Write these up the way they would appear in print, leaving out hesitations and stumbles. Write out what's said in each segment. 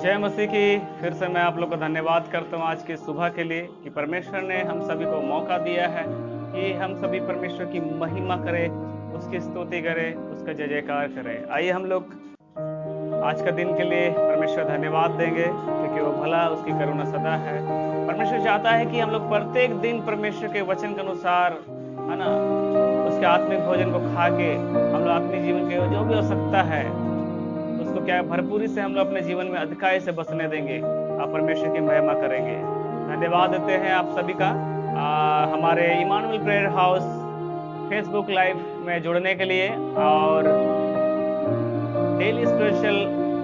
जय मसीह की। फिर से मैं आप लोग को धन्यवाद करता हूँ आज की सुबह के लिए कि परमेश्वर ने हम सभी को मौका दिया है कि हम सभी परमेश्वर की महिमा करें, उसकी स्तुति करें, उसका जय जयकार करें। आइए हम लोग आज का दिन के लिए परमेश्वर धन्यवाद देंगे क्योंकि वो भला, उसकी करुणा सदा है। परमेश्वर चाहता है कि हम लोग प्रत्येक दिन परमेश्वर के वचन के अनुसार, है ना, उसके आत्मिक भोजन को खा के हम लोग अपने जीवन के जो भी आवश्यकता है उसको क्या भरपूरी से हम लोग अपने जीवन में अधिकाई से बसने देंगे। आप परमेश्वर की महिमा करेंगे। धन्यवाद देते हैं आप सभी का हमारे Emmanuel prayer house Facebook live में जुड़ने के लिए। और डेली स्पेशल,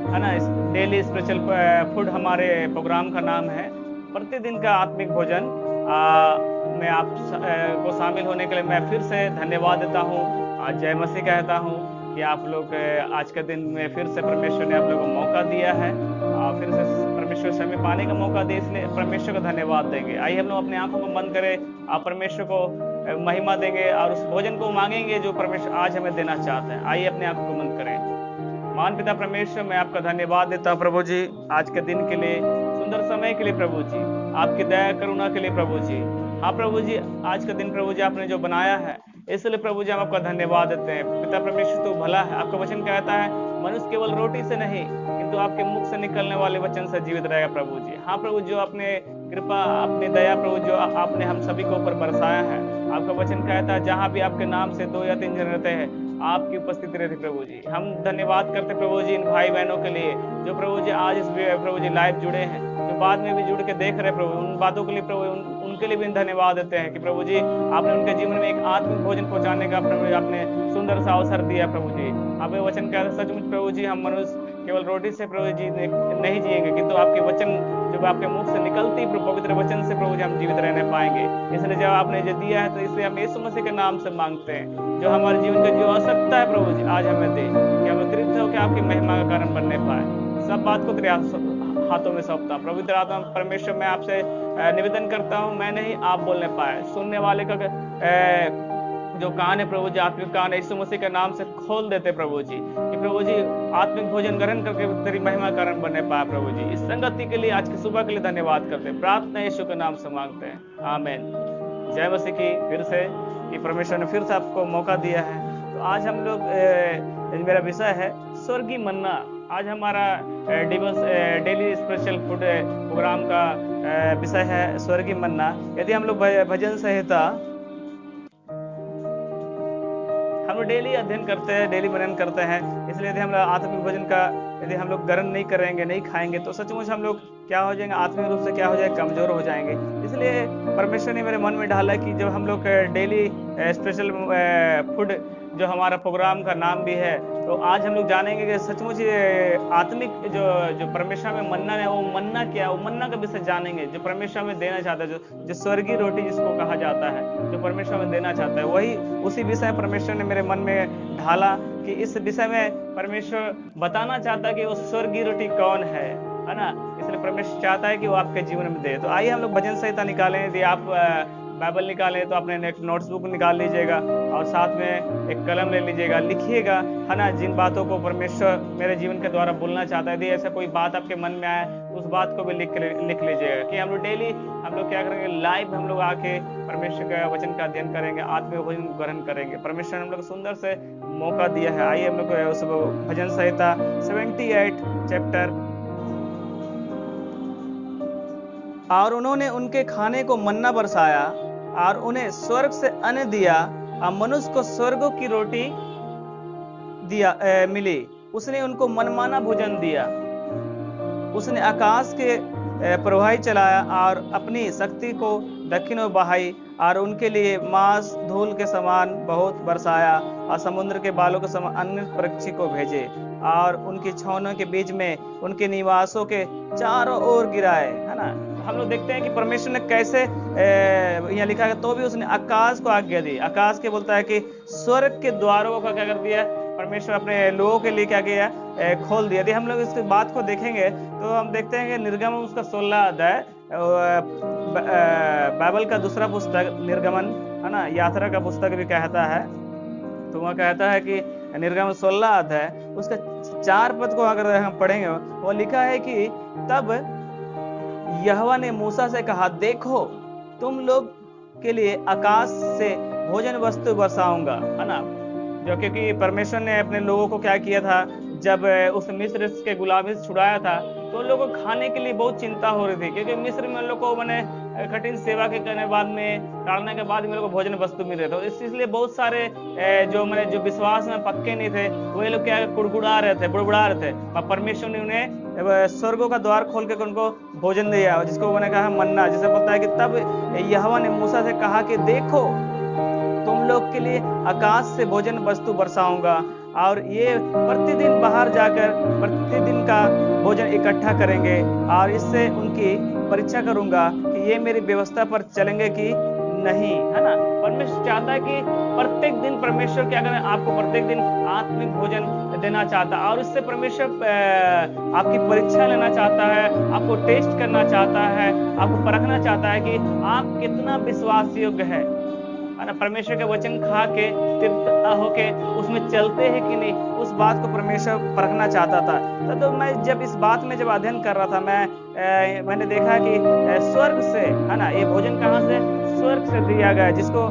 है ना, डेली स्पेशल फूड हमारे प्रोग्राम का नाम है। प्रतिदिन का आत्मिक भोजन में आप को शामिल होने के लिए मैं फिर से धन्यवाद देता हूँ। आज जय मसीह कहता हूँ कि आप लोग आज के दिन में फिर से परमेश्वर ने आप लोगों को मौका दिया है, फिर से परमेश्वर से हमें पाने का मौका दे, इसलिए परमेश्वर को धन्यवाद देंगे। आइए हम लोग अपने आंखों को बंद करें, आप परमेश्वर को महिमा देंगे और उस भोजन को मांगेंगे जो परमेश्वर आज हमें देना चाहते हैं। आइए अपने आंखों को बंद करें। महान पिता परमेश्वर, मैं आपका धन्यवाद देता हूँ प्रभु जी, आज के दिन के लिए, सुंदर समय के लिए प्रभु जी, आपकी दया करुणा के लिए प्रभु जी। हाँ प्रभु जी, आज का दिन प्रभु जी आपने जो बनाया है, इसलिए प्रभु जी हम आपका धन्यवाद देते हैं। पिता परमेश्वर तो भला है, आपका वचन कहता है मनुष्य केवल रोटी से नहीं किंतु आपके मुख से निकलने वाले वचन से जीवित रहेगा प्रभु जी। हाँ प्रभु, जो अपने कृपा, अपनी दया प्रभु जो आपने हम सभी को ऊपर बरसाया है, आपका वचन कहता है जहाँ भी आपके नाम से 2 या 3 जन रहते हैं आपकी उपस्थिति रहती प्रभु जी। हम धन्यवाद करते प्रभु जी इन भाई बहनों के लिए जो प्रभु जी आज इस प्रभु जी लाइव जुड़े हैं, जो बाद में भी जुड़ के देख रहे प्रभु, उन बातों के लिए प्रभु उनके लिए भी धन्यवाद देते हैं कि प्रभु जी आपने उनके जीवन में एक आत्मिक भोजन पहुंचाने का प्रभु आपने सुंदर सा अवसर दिया प्रभु जी। आपके वचन का सचमुच प्रभु जी हम मनुष्य केवल रोटी से प्रभु जी नहीं जिएंगे किंतु आपके वचन जब आपके मुख से निकलती पवित्र वचन से प्रभु जी हम जीवित रहने पाएंगे। इसलिए जब आपने जो दिया है तो इसलिए हम यीशु मसीह के नाम से मांगते हैं, जो हमारे जीवन का जो आवश्यकता है प्रभु जी आज हमें दे कि हम तृप्त होकर आपकी महिमा का कारण बनने पाए। सब बात को तेरे हाथों में सौंपता हूं पवित्र आत्मा परमेश्वर, मैं आपसे निवेदन करता हूं, मैं नहीं आप बोलने पाए, सुनने वाले का जो कान है प्रभु जी, आत्मिक कान है, यीशु मसीह के नाम से खोल देते प्रभु जी कि प्रभु जी आत्मिक भोजन ग्रहण करके तेरी महिमा कारण बनने पाए प्रभु जी। इस संगति के लिए, आज की सुबह के लिए धन्यवाद करते हैं, प्रार्थना यीशु के नाम से मांगते हैं, आमीन। जय मसीह की। फिर से कि परमेश्वर ने फिर से आपको मौका दिया है। तो आज हम लोग मेरा विषय है स्वर्गीय मन्ना। आज हमारा डेली स्पेशल फूड प्रोग्राम का विषय है स्वर्गीय मन्ना। यदि हम लोग भजन संहिता हम लोग डेली अध्ययन करते हैं, डेली मनन करते हैं, इसलिए यदि हम लोग आत्मिक भोजन का यदि हम लोग ग्रहण नहीं करेंगे, नहीं खाएंगे तो सचमुच हम लोग क्या हो जाएंगे, आत्मिक रूप से क्या हो जाएंगे, कमजोर हो जाएंगे। इसलिए परमेश्वर ने मेरे मन में डाला कि जब हम लोग डेली स्पेशल फूड जो हमारा प्रोग्राम का नाम भी है, तो आज हम लोग जानेंगे कि सचमुच आत्मिक जो परमेश्वर में मन्ना है, वो मन्ना क्या है, वो मन्ना का विषय जानेंगे जो परमेश्वर में देना चाहता है, जो स्वर्गीय रोटी जिसको कहा जाता है, जो परमेश्वर में देना चाहता है, वही उसी विषय परमेश्वर ने मेरे मन में ढाला कि इस विषय में परमेश्वर बताना चाहता है कि वो स्वर्गीय रोटी कौन है ना। इसलिए परमेश्वर चाहता है कि वो आपके जीवन में दे। तो आइए हम लोग भजन संहिता निकालें। यदि आप बाइबल निकालें तो अपने एक नोट्सबुक निकाल लीजिएगा और साथ में एक कलम ले लीजिएगा, लिखिएगा, है ना, जिन बातों को परमेश्वर मेरे जीवन के द्वारा बोलना चाहता है। यदि ऐसा कोई बात आपके मन में आए तो उस बात को भी लिख लीजिएगा कि हम लोग डेली हम लोग क्या करेंगे, लाइव हम लोग आके परमेश्वर का वचन का अध्ययन करेंगे, आत्मिक भोजन ग्रहण करेंगे। परमेश्वर ने हम लोग सुंदर से मौका दिया है। आइए हम लोग उस भजन संहिता 78 चैप्टर। और उन्होंने उनके खाने को मन्ना बरसाया और उन्हें स्वर्ग से अन्न दिया और मनुष्य को स्वर्गों की रोटी मिली। उसने उनको मनमाना भोजन दिया। उसने आकाश के प्रवाही चलाया और अपनी शक्ति को दक्षिण में बहाई और उनके लिए मांस धूल के समान बहुत बरसाया और समुद्र के बालों के समान अन्य पक्षी को भेजे और उनकी छावनियों के बीच में उनके निवासों के चारों ओर गिराए, है ना। हम लोग देखते हैं कि परमेश्वर ने कैसे यहाँ लिखा है, तो भी उसने आकाश को आज्ञा दी। आकाश के बोलता है कि स्वर्ग के द्वारों का क्या कर दिया परमेश्वर अपने लोगों के लिए क्या किया, खोल दिया। यदि हम लोग इस बात को देखेंगे तो हम देखते हैं कि निर्गमन उसका 16 अध्याय, बाइबल का दूसरा पुस्तक निर्गमन, है ना, यात्रा का पुस्तक भी कहता है। तो वह कहता है कि निर्गम 16 अध्याय उसका 4 पद को अगर हम पढ़ेंगे, वो लिखा है कि तब यहोवा ने मूसा से कहा, देखो तुम लोग के लिए आकाश से भोजन वस्तु बरसाऊंगा, है ना। जो क्योंकि परमेश्वर ने अपने लोगों को क्या किया था, जब उस मिस्र के गुलामी से छुड़ाया था तो लोगों को खाने के लिए बहुत चिंता हो रही थी, क्योंकि मिस्र में लोग को मैंने कठिन सेवा के करने बाद में ताड़ने के बाद में लोग को भोजन वस्तु मिल रहे थे। इसलिए बहुत सारे जो विश्वास में पक्के नहीं थे वही लोग क्या कुड़कुड़ा रहे थे, बुड़बुड़ा रहे थे। परमेश्वर ने उन्हें स्वर्गों का द्वार खोल के उनको भोजन दिया, जिसको मैंने कहा मन्ना, जिसे बोलता है कि तब यहोवा ने मूसा से कहा कि देखो तुम लोग के लिए आकाश से भोजन वस्तु बरसाऊंगा, और ये प्रतिदिन बाहर जाकर प्रतिदिन का भोजन इकट्ठा करेंगे, और इससे उनकी परीक्षा करूंगा कि ये मेरी व्यवस्था पर चलेंगे कि नहीं, है ना। परमेश्वर चाहता है कि प्रत्येक दिन परमेश्वर क्या करें, आपको प्रत्येक दिन आत्मिक भोजन देना चाहता है, और इससे परमेश्वर आपकी परीक्षा लेना चाहता है, आपको टेस्ट करना चाहता है, आपको परखना चाहता है कि आप कितना विश्वास योग्य है ना। परमेश्वर के वचन खा के तृप्त होके उसमें चलते हैं कि नहीं, उस बात को परमेश्वर परखना चाहता था। तो मैं जब इस बात में जब अध्ययन कर रहा था, मैंने देखा कि स्वर्ग से, है ना, ये भोजन कहाँ से, स्वर्ग से दिया गया, जिसको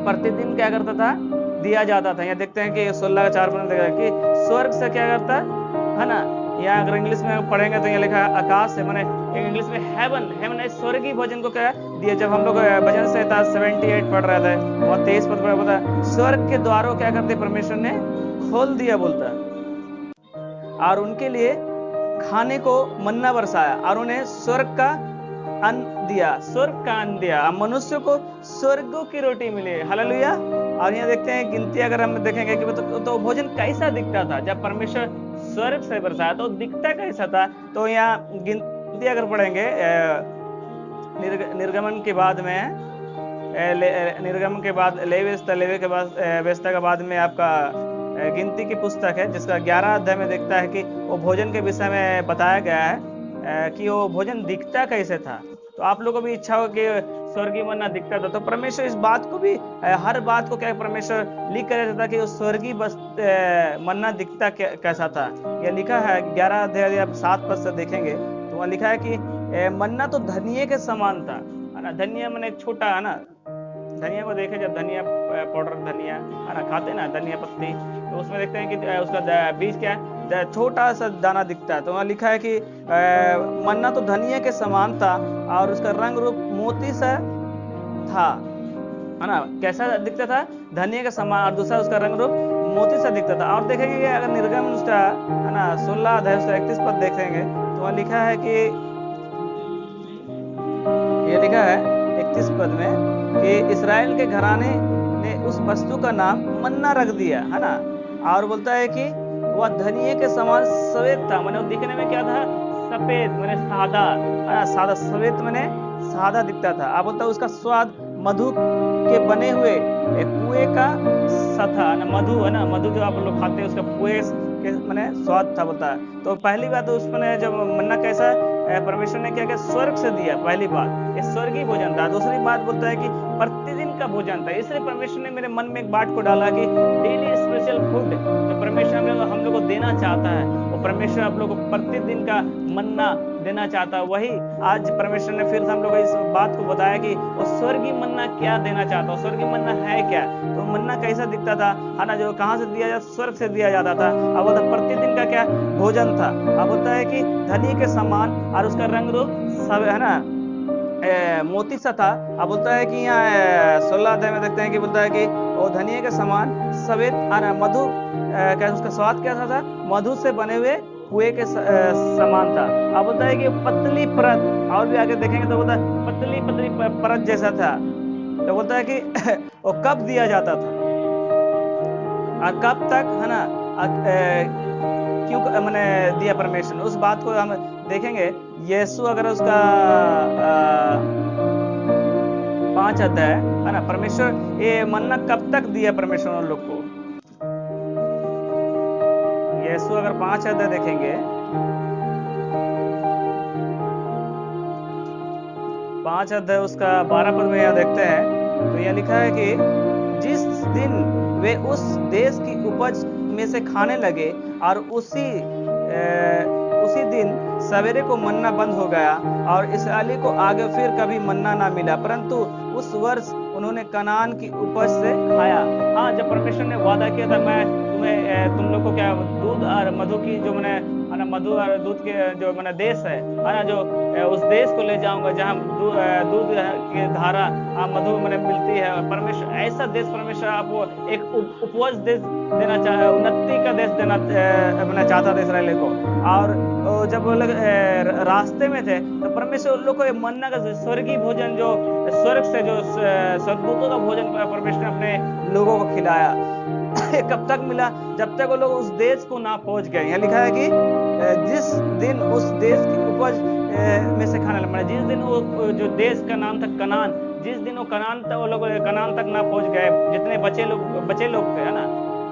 प्रतिदिन क्या करता था, दिया जाता था। यहाँ देखते हैं कि 16 का 4 कि स्वर्ग से क्या करता है ना। यहाँ अगर इंग्लिश में पढ़ेंगे तो यहाँ लिखा है आकाश से, मैंने इंग्लिश में हेवन है स्वर्गीय भोजन को क्या दिया। जब हम लोग भजन संहिता 78 पढ़ रहे थे, वहाँ 23 पद पर बोलता है स्वर्ग के द्वारों क्या करते परमेश्वर ने खोल दिया, बोलता है, और उनके लिए खाने को मन्ना बरसाया, और उन्हें स्वर्ग का अन्न दिया, स्वर्ग का अन्न दिया। मनुष्य को स्वर्गों की रोटी मिली, हालेलुया। और यहाँ देखते हैं गिनती, अगर हम देखेंगे कि तो भोजन कैसा दिखता था जब परमेश्वर स्वर्ग से बरसाया, तो दिखता कैसा था। तो यहाँ गिनती अगर पढ़ेंगे निर्गमन के बाद में, निर्गमन के बाद लेवी के बाद व्यवस्था के बाद में आपका गिनती की पुस्तक है, जिसका 11 अध्याय में देखता है कि वो भोजन के विषय में बताया गया है कि वो भोजन दिखता कैसे था। तो आप लोगों को भी इच्छा हो कि स्वर्गीय मन्ना दिखता था, तो परमेश्वर इस बात को भी, हर बात को क्या परमेश्वर लिख कर रहता था कि वो स्वर्गीय मन्ना दिखता कैसा था। यह लिखा है 11 अध्याय आप 7 पद से देखेंगे तो वहाँ लिखा है कि मन्ना तो धनिये के समान था, है ना। धनिया मैंने छोटा, है ना, धनिया को देखे, जब धनिया पाउडर धनिया, है ना, खाते ना धनिया पत्ती, तो उसमें देखते हैं कि उसका बीज क्या है, छोटा सा दाना दिखता है। तो वहाँ लिखा है कि मन्ना तो धनिया के समान था, और उसका रंग रूप मोती सा था, है ना। कैसा दिखता था, धनिया के समान, और दूसरा उसका रंग रूप मोती सा दिखता था। और देखेंगे कि अगर निर्गमन उसका, है ना, 16 अध्याय उसका 31 पद देखेंगे तो वहाँ लिखा है कि, ये लिखा है 31 पद में कि इस्राएल के घराने ने उस वस्तु का नाम मन्ना रख दिया, है ना। और बोलता है कि वह धनिये के समान सफेद था, मैंने दिखने में क्या था, सफेद, मैंने सादा, सादा सफेद, मैंने सादा दिखता था। आप बोलता है उसका स्वाद मधु के बने हुए कुएं का सा था, ना, मधु, है ना, मधु जो आप लोग खाते हैं उसका कुएं के मैंने स्वाद था, बोलता है। तो पहली बात तो उसमें जब मन्ना कैसा परमेश्वर ने क्या स्वर्ग से दिया, पहली बात ये स्वर्गीय भोजन था। दूसरी बात बोलता है कि प्रतिदिन का भोजन था, इसलिए परमेश्वर ने मेरे मन में एक बात को डाला कि डेली स्पेशल फूड जो परमेश्वर हम लोग को देना चाहता है, वो परमेश्वर आप लोग को प्रतिदिन का मन्ना देना चाहता है। वही आज परमेश्वर ने फिर हम लोग को इस बात को बताया कि वो स्वर्गीय मन्ना क्या देना चाहता है, स्वर्गीय मन्ना है क्या। तो मन्ना कैसा दिखता था, है ना, जो कहाँ से दिया जाता, स्वर्ग से दिया जाता था। अब बोलता प्रतिदिन का क्या भोजन था। अब होता है कि धनी के समान, और उसका रंग रूप सब, है ना, मोती सा था। अब बोलता है कि यहाँ 16 अध्याय में देखते हैं कि बोलता है कि वो धनिये के समान सफेद, मधु, क्या उसका स्वाद कैसा था, मधु से बने हुए कुएं के समान था। अब बोलता है कि पतली परत, और भी आगे देखेंगे तो बोलता है पतली पतली परत जैसा था। तो बोलता है कि वो कब दिया जाता था और कब तक, है ना, क्यों मैंने दिया परमेश्वर, उस बात को हम देखेंगे। यीशु अगर उसका 5 अध्याय, है ना, परमेश्वर ये मन्ना कब तक दिया परमेश्वर उन लोग को। यीशु अगर 5 अध्याय देखेंगे, 5 अध्याय उसका 12 पद में यह देखते हैं तो यह लिखा है कि जिस दिन वे उस देश की उपज में से खाने लगे और उसी दिन सवेरे को मन्ना बंद हो गया और इसराइली को आगे फिर कभी मन्ना ना मिला, परंतु उस वर्ष उन्होंने कनान की उपज से खाया। हाँ, जब परमेश्वर ने वादा किया था, मैं तुम लोग को क्या दूध और मधु की जो मैंने मधु और दूध के जो मैंने देश है ना, जो उस देश को ले जाऊंगा जहाँ दूध की धारा मधु मैंने मिलती है। परमेश्वर ऐसा देश, परमेश्वर आपको एक उपज देश देना चाहे, उन्नति का देश देना चाहता था इसराइल को। और जब वो लोग रास्ते में थे तो परमेश्वर उन लोग को मन्ना का स्वर्गीय भोजन, जो स्वर्ग से जो स्वर्गदूतों का भोजन परमेश्वर ने अपने लोगों को खिलाया। कब तक मिला? जब तक वो लोग उस देश को ना पहुंच गए। यहाँ लिखा है कि जिस दिन उस देश की उपज में से खाने लगा, जिस दिन वो जो देश का नाम था कनान, जिस दिन वो कनान तक वो लोग कनान तक ना पहुंच गए, जितने बचे लोग थे, है ना,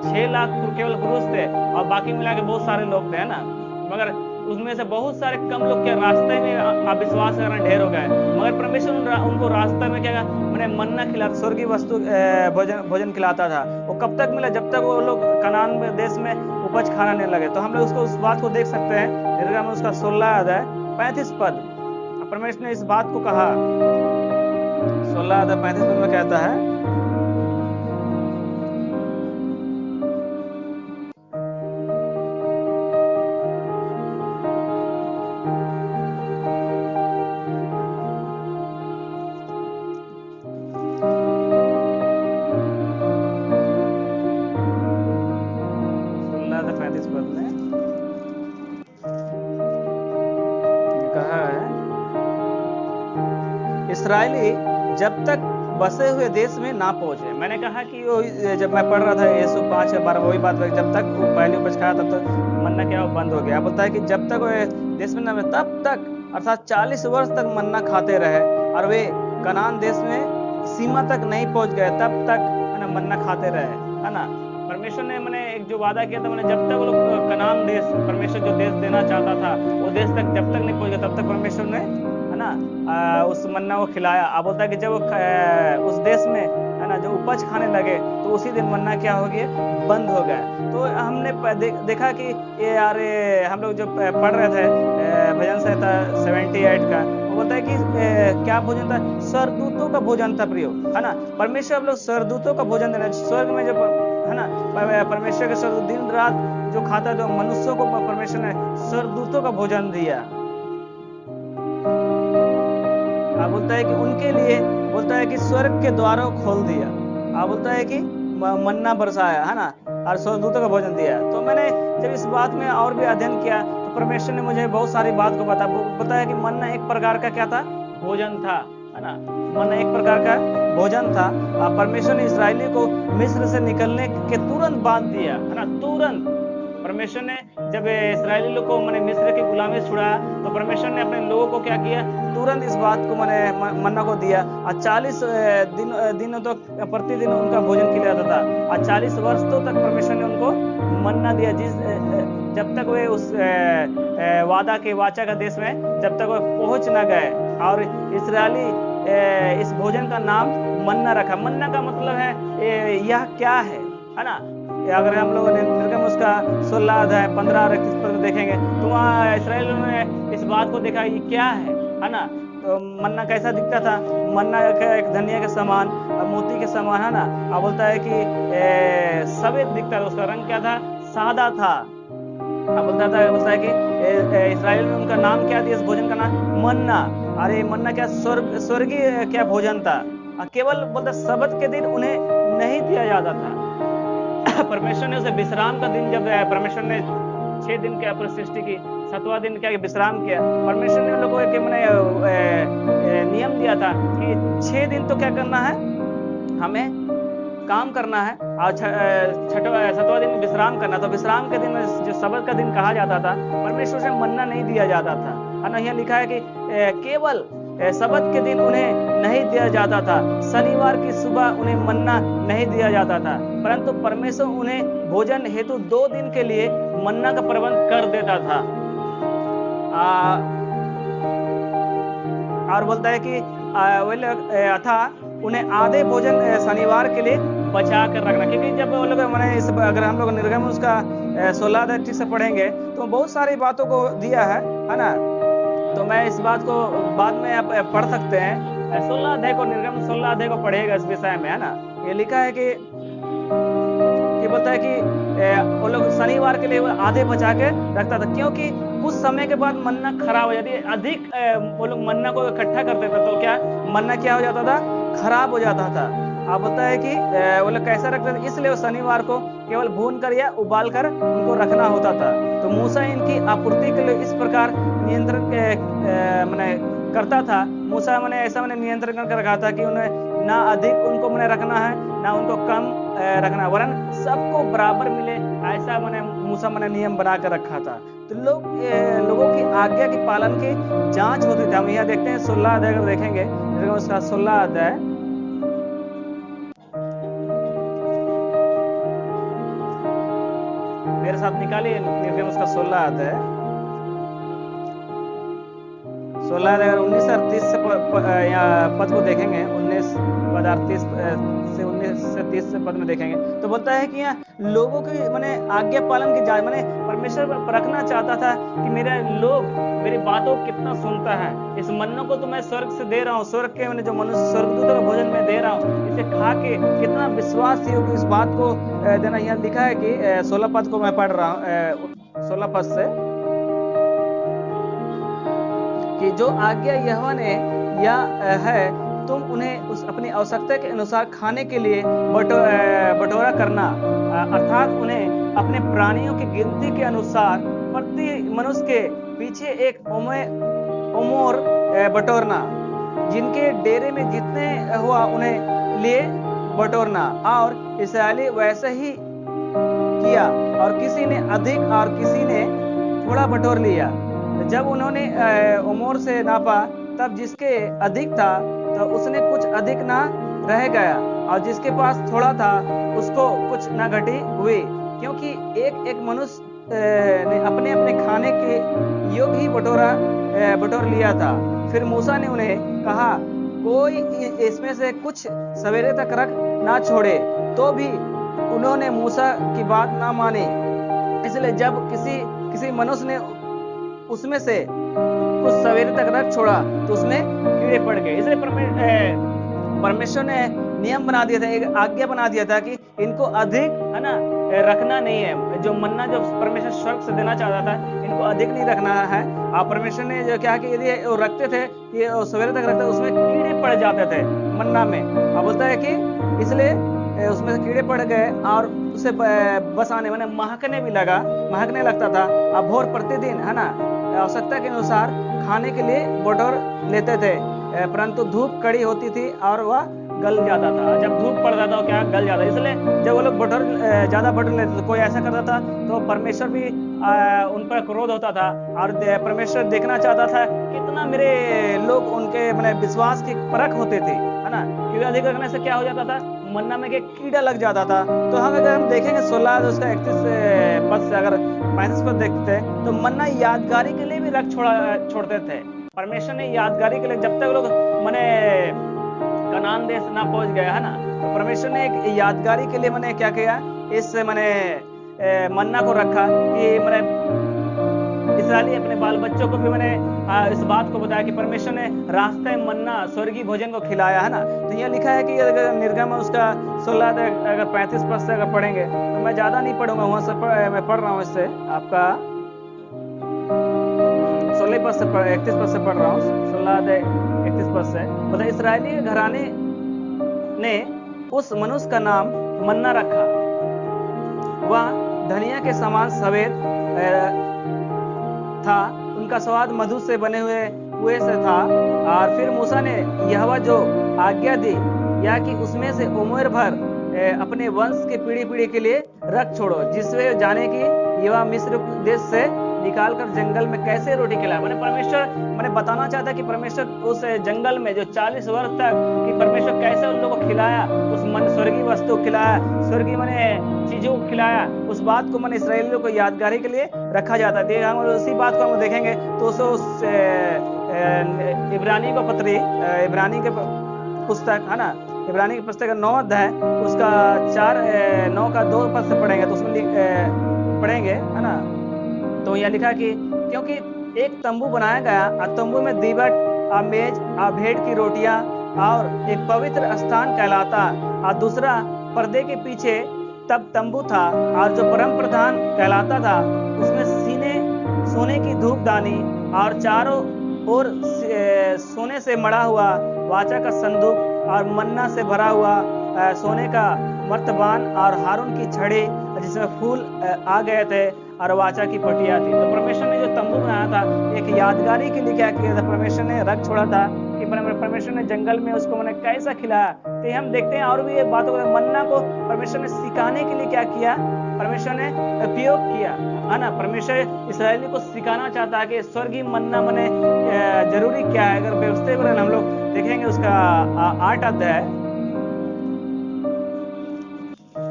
6 लाख केवल पुरुष थे और बाकी मिला के बहुत सारे लोग थे, है ना, मगर उसमें से बहुत सारे कम लोग के रास्ते में अविश्वास करना ढेर हो गए। मगर परमेश्वर उनको रास्ते में क्या मैंने मन्ना खिलाता, स्वर्गीय वस्तु भोजन खिलाता था। वो कब तक मिला? जब तक वो लोग कनान देश में उपज खाना नहीं लगे। तो हम लोग उसको उस बात को देख सकते हैं, निर्गम उसका 16 अध्याय 35 पद। परमेश्वर ने इस बात को कहा, 16 अध्याय 35 पद में कहता है, इसराइली जब तक बसे हुए देश में ना पहुंचे। मैंने कहा कि जब मैं पढ़ रहा था यीशु 5:12 वही बात, जब तक वो पहली उपज खाया तब तक मन्ना क्या बंद हो गया। बोलता है कि जब तक वे देश में ना, तब तक अर्थात 40 वर्ष तक मन्ना खाते रहे और वे कनान देश में सीमा तक नहीं पहुंच गए, तब तक मन्ना खाते रहे, है ना। परमेश्वर ने मैंने एक जो वादा किया था, मैंने जब तक वो लोग कनान देश, परमेश्वर जो देश देना चाहता था वो देश तक जब तक नहीं पहुंच गया, तब तक परमेश्वर ने, है ना, उस मन्ना को खिलाया। अब होता है कि जब उस देश में, है ना, जो उपज खाने लगे तो उसी दिन मन्ना क्या हो गया? बंद हो गया। तो हमने देखा कि ये यार हम लोग जो पढ़ रहे थे भजन संहिता 78 का, वो बोलता है कि क्या भोजन था? स्वर्गदूतों का भोजन था प्रियो, है ना। परमेश्वर हम लोग स्वर्गदूतों का भोजन देना, स्वर्ग में जब, है ना, परमेश्वर के स्वर्ग दिन रात जो खाता, जो मनुष्यों को परमेश्वर ने स्वर्गदूतों का भोजन दिया। बोलता है कि उनके लिए, बोलता है कि स्वर्ग के द्वारों को खोल दिया। बोलता है कि मन्ना बरसाया, है ना, और स्वर्गदूतों का भोजन दिया। तो मैंने जब इस बात में और भी अध्ययन किया तो परमेश्वर ने मुझे बहुत सारी बात को बताया कि मन्ना एक प्रकार का क्या था? भोजन था, है ना। मन्ना एक प्रकार का भोजन था। परमेश्वर ने इसराइली को मिस्र से निकलने के तुरंत बाद दिया, है ना, तुरंत। परमेश्वर ने जब इसराइली लोग को मैंने मिस्र की गुलामी से छुड़ाया तो परमेश्वर ने अपने लोगों को क्या किया? तुरंत इस बात को मैंने मन्ना को दिया और 40 दिनों तक प्रतिदिन उनका भोजन खिलाया जाता था और 40 वर्षों तक परमेश्वर ने उनको मन्ना दिया, जब तक वे उस वादा के वाचा का देश में जब तक वे पहुंच ना गए। और इसराइली इस भोजन का नाम मन्ना रखा। मन्ना का मतलब है यह क्या है ना। अगर हम लोग निर्गम उसका 16 अध्याय 15 और 31 पद देखेंगे तो वहाँ इसराइलियों ने इस बात को देखा ये क्या है ना। तो मन्ना कैसा दिखता था? मन्ना एक धनिया के समान, मोती के समान, है ना। अब बोलता है कि सफेद दिखता था, उसका रंग क्या था? सादा था। अब बोलता है कि इसराइल में उनका नाम क्या दिया? इस भोजन का नाम मन्ना। अरे मन्ना क्या स्वर्गीय क्या भोजन था। केवल बोलता सब्त के दिन उन्हें नहीं दिया जाता था। परमेश्वर ने उसे विश्राम का दिन, जब परमेश्वर ने 6 दिन के अपनी सृष्टि की, 7वां दिन क्या विश्राम किया। परमेश्वर ने उन लोगों को नियम दिया था कि 6 दिन तो क्या करना है? हमें काम करना है और 7वां दिन विश्राम करना। तो विश्राम के दिन में जो सब्त का दिन कहा जाता था, परमेश्वर से मन्ना नहीं दिया जाता था, है ना। यहाँ लिखा है कि केवल सब्त के दिन उन्हें नहीं दिया जाता था, शनिवार की सुबह उन्हें मन्ना नहीं दिया जाता था, परंतु परमेश्वर उन्हें भोजन हेतु 2 दिन के लिए मन्ना का प्रबंध कर देता था। और बोलता है कि अथा उन्हें आधे भोजन शनिवार के लिए बचा कर रखना, क्योंकि जब वो लोग मैंने इस अगर हम लोग निर्गम उसका 16 अध्याय ठीक से पढ़ेंगे तो बहुत सारी बातों को दिया है ना। तो मैं इस बात को बाद में आप पढ़ सकते हैं। 16 अध्याय को, निर्गम 16 अध्याय को पढ़ेगा इस विषय में, है ना। ये लिखा है कि बोलता है कि वो लोग शनिवार के लिए आधे बचा के रखता था, क्योंकि कुछ समय के बाद मन्ना खराब हो जाती है। अधिक वो लोग मन्ना को इकट्ठा करते थे तो क्या मन्ना क्या हो जाता था, खराब हो जाता था। आप बोलता है कि वो लोग कैसा रखते थे, इसलिए वो शनिवार को केवल भून कर या उबाल कर उनको रखना होता था। तो मूसा इनकी आपूर्ति के लिए इस प्रकार नियंत्रण मैंने करता था। मूसा मैंने ऐसा मैंने नियंत्रण करके रखा था कि उन्हें ना अधिक उनको मैंने रखना है ना उनको कम रखना, वरन सबको बराबर मिले, ऐसा मैंने मूसा मैंने नियम बना कर रखा था। तो लोगों की आज्ञा की पालन की जांच होती थी। हम यहाँ देखते हैं 16 अध्याय अगर देखेंगे, उसका 16 अध्याय मेरे साथ निकालिए, निर्गम उसका 16 अध्याय 19 और 30 से पद को देखेंगे, 19 पद 38 से 19 से 30 से पद में देखेंगे तो बोलता है कि यहाँ लोगों की मैंने आज्ञा पालन की जांच, मैंने परमेश्वर परखना चाहता था कि मेरे लोग मेरी बातों को कितना सुनता है। इस मन्नों को तो मैं स्वर्ग से दे रहा हूँ, स्वर्ग के मैंने जो मनुष्य स्वर्गदूतों का भोजन में दे रहा हूँ, इसे खा के कितना विश्वास थी इस बात को देना। यहाँ लिखा है कि 16 पद को मैं पढ़ रहा हूँ, 16 पद से कि जो आज्ञा यहोवा ने या है तुम उन्हें उस अपनी आवश्यकता के अनुसार खाने के लिए बटोरा करना, अर्थात उन्हें अपने प्राणियों की गिनती के अनुसार प्रति मनुष्य के पीछे एक ओमोर बटोरना, जिनके डेरे में जितने हुआ उन्हें लिए बटोरना। और इस्राएली वैसे ही किया, और किसी ने अधिक और किसी ने थोड़ा बटोर लिया। जब उन्होंने ओमोर से नापा तब जिसके अधिक था तो उसने कुछ अधिक ना रह गया, और जिसके पास थोड़ा था उसको कुछ ना घटी हुई, क्योंकि एक एक मनुष्य ने अपने अपने खाने के योग्य ही बटोर लिया था। फिर मूसा ने उन्हें कहा कोई इसमें से कुछ सवेरे तक रख ना छोड़े, तो भी उन्होंने मूसा की बात ना मानी। इसलिए जब किसी मनुष्य ने उसमें से कुछ सवेरे तक रख छोड़ा तो उसमें कीड़े पड़ गए। इसलिए परमेश्वर ने नियम बना दिया था, एक आज्ञा बना दिया था कि इनको अधिक है ना रखना नहीं है। जो मन्ना जो परमेश्वर स्वर्ग से देना चाहता था, इनको अधिक नहीं रखना है। और परमेश्वर ने जो क्या कि यदि वो रखते थे कि सवेरे तक रखते, उसमें कीड़े पड़ जाते थे मन्ना में। अब बोलता है कि इसलिए उसमें कीड़े पड़ गए और उसे बस आने मैंने महकने लगता था। अब भोर प्रतिदिन है ना आवश्यकता के अनुसार खाने के लिए बटोर लेते थे, परंतु धूप कड़ी होती थी और वह गल जाता था। जब धूप पड़ता था क्या गल जाता, इसलिए जब वो लोग ज्यादा बटोर लेते थे, कोई ऐसा करता था तो परमेश्वर भी उन पर क्रोध होता था, और परमेश्वर देखना चाहता था कितना मेरे लोग उनके मैंने विश्वास की परख होते थे, है ना। क्योंकि अधिक रखने से क्या हो जाता था, मन्ना में कीड़ा लग जाता था। तो अगर हम देखेंगे 16 उसका 31 पद से अगर 35 पद देखते हैं तो मन्ना यादगारी के लिए भी रख छोड़ते थे। परमेश्वर ने यादगारी के लिए, जब तक लोग मैंने कनान देश ना पहुंच गया है ना, तो परमेश्वर ने एक यादगारी के लिए मैंने क्या किया, इस मैंने मन्ना को रखा कि मैंने इसराइली अपने बाल बच्चों को भी मैंने इस बात को बताया कि परमेश्वर ने रास्ते मन्ना स्वर्गीय भोजन को खिलाया है ना। तो यह लिखा है कि अगर निर्गम उसका 16 अगर 35 पद से अगर पढ़ेंगे तो मैं ज्यादा नहीं पढ़ूंगा, वहां से मैं पढ़ रहा हूँ, इससे आपका 16 पद से 31 पद से पढ़ रहा हूँ, 16 31 पद से। मतलब इसराइली घराने ने उस मनुष्य का नाम मन्ना रखा, वह धनिया के समान सफेद था, उनका स्वाद मधु से बने हुए से था। और फिर मूसा ने यहोवा जो आज्ञा दी या कि उसमें से उम्र भर अपने वंश के पीढ़ी के लिए रख छोड़ो, जिससे जाने की यहोवा मिस्र देश से निकालकर जंगल में कैसे रोटी खिलाया। मैंने परमेश्वर मैंने बताना चाहता कि परमेश्वर उस जंगल में जो 40 वर्ष तक कि परमेश्वर कैसे उन लोगों को खिलाया, उस मन स्वर्गीय वस्तु को खिलाया, स्वर्गीय मैंने चीजों को खिलाया, उस बात को मैंने इसराइलियों को यादगारी के लिए रखा जाता है। हम उसी बात को हम देखेंगे तो इब्रानी को पत्री, इब्रानी के पुस्तक है ना इब्रानी की पुस्तक का 9 अध्याय उसका 9 का 2 पद से पढ़ेंगे तो उसमें पढ़ेंगे, है ना। तो यह लिखा कि क्योंकि एक तंबू बनाया गया और तंबू में दीवट और मेज और भेड़ की रोटियां और एक पवित्र स्थान कहलाता, और दूसरा पर्दे के पीछे तब तंबू था, और जो परम प्रधान कहलाता था उसमें सोने की धूपदानी और चारों ओर सोने से मढ़ा हुआ वाचा का संदूक और मन्ना से भरा हुआ सोने का मर्तबान और हारून की छड़ी जिसमें फूल आ गए थे और वाचा की पटिया थी। तो परमेश्वर ने जो तंबू बनाया था एक यादगारी के लिए क्या किया था, परमेश्वर ने रख छोड़ा था कि परमेश्वर ने जंगल में उसको मैंने कैसा खिलाया। तो हम देखते हैं और भी ये बातों को, मन्ना को परमेश्वर ने सिखाने के लिए क्या किया, परमेश्वर ने उपयोग किया, है ना। परमेश्वर इस्राएली को सिखाना चाहता है कि स्वर्गीय मन्ना मने जरूरी क्या है। अगर व्यवस्था पर हम लोग देखेंगे उसका 8 अध्याय,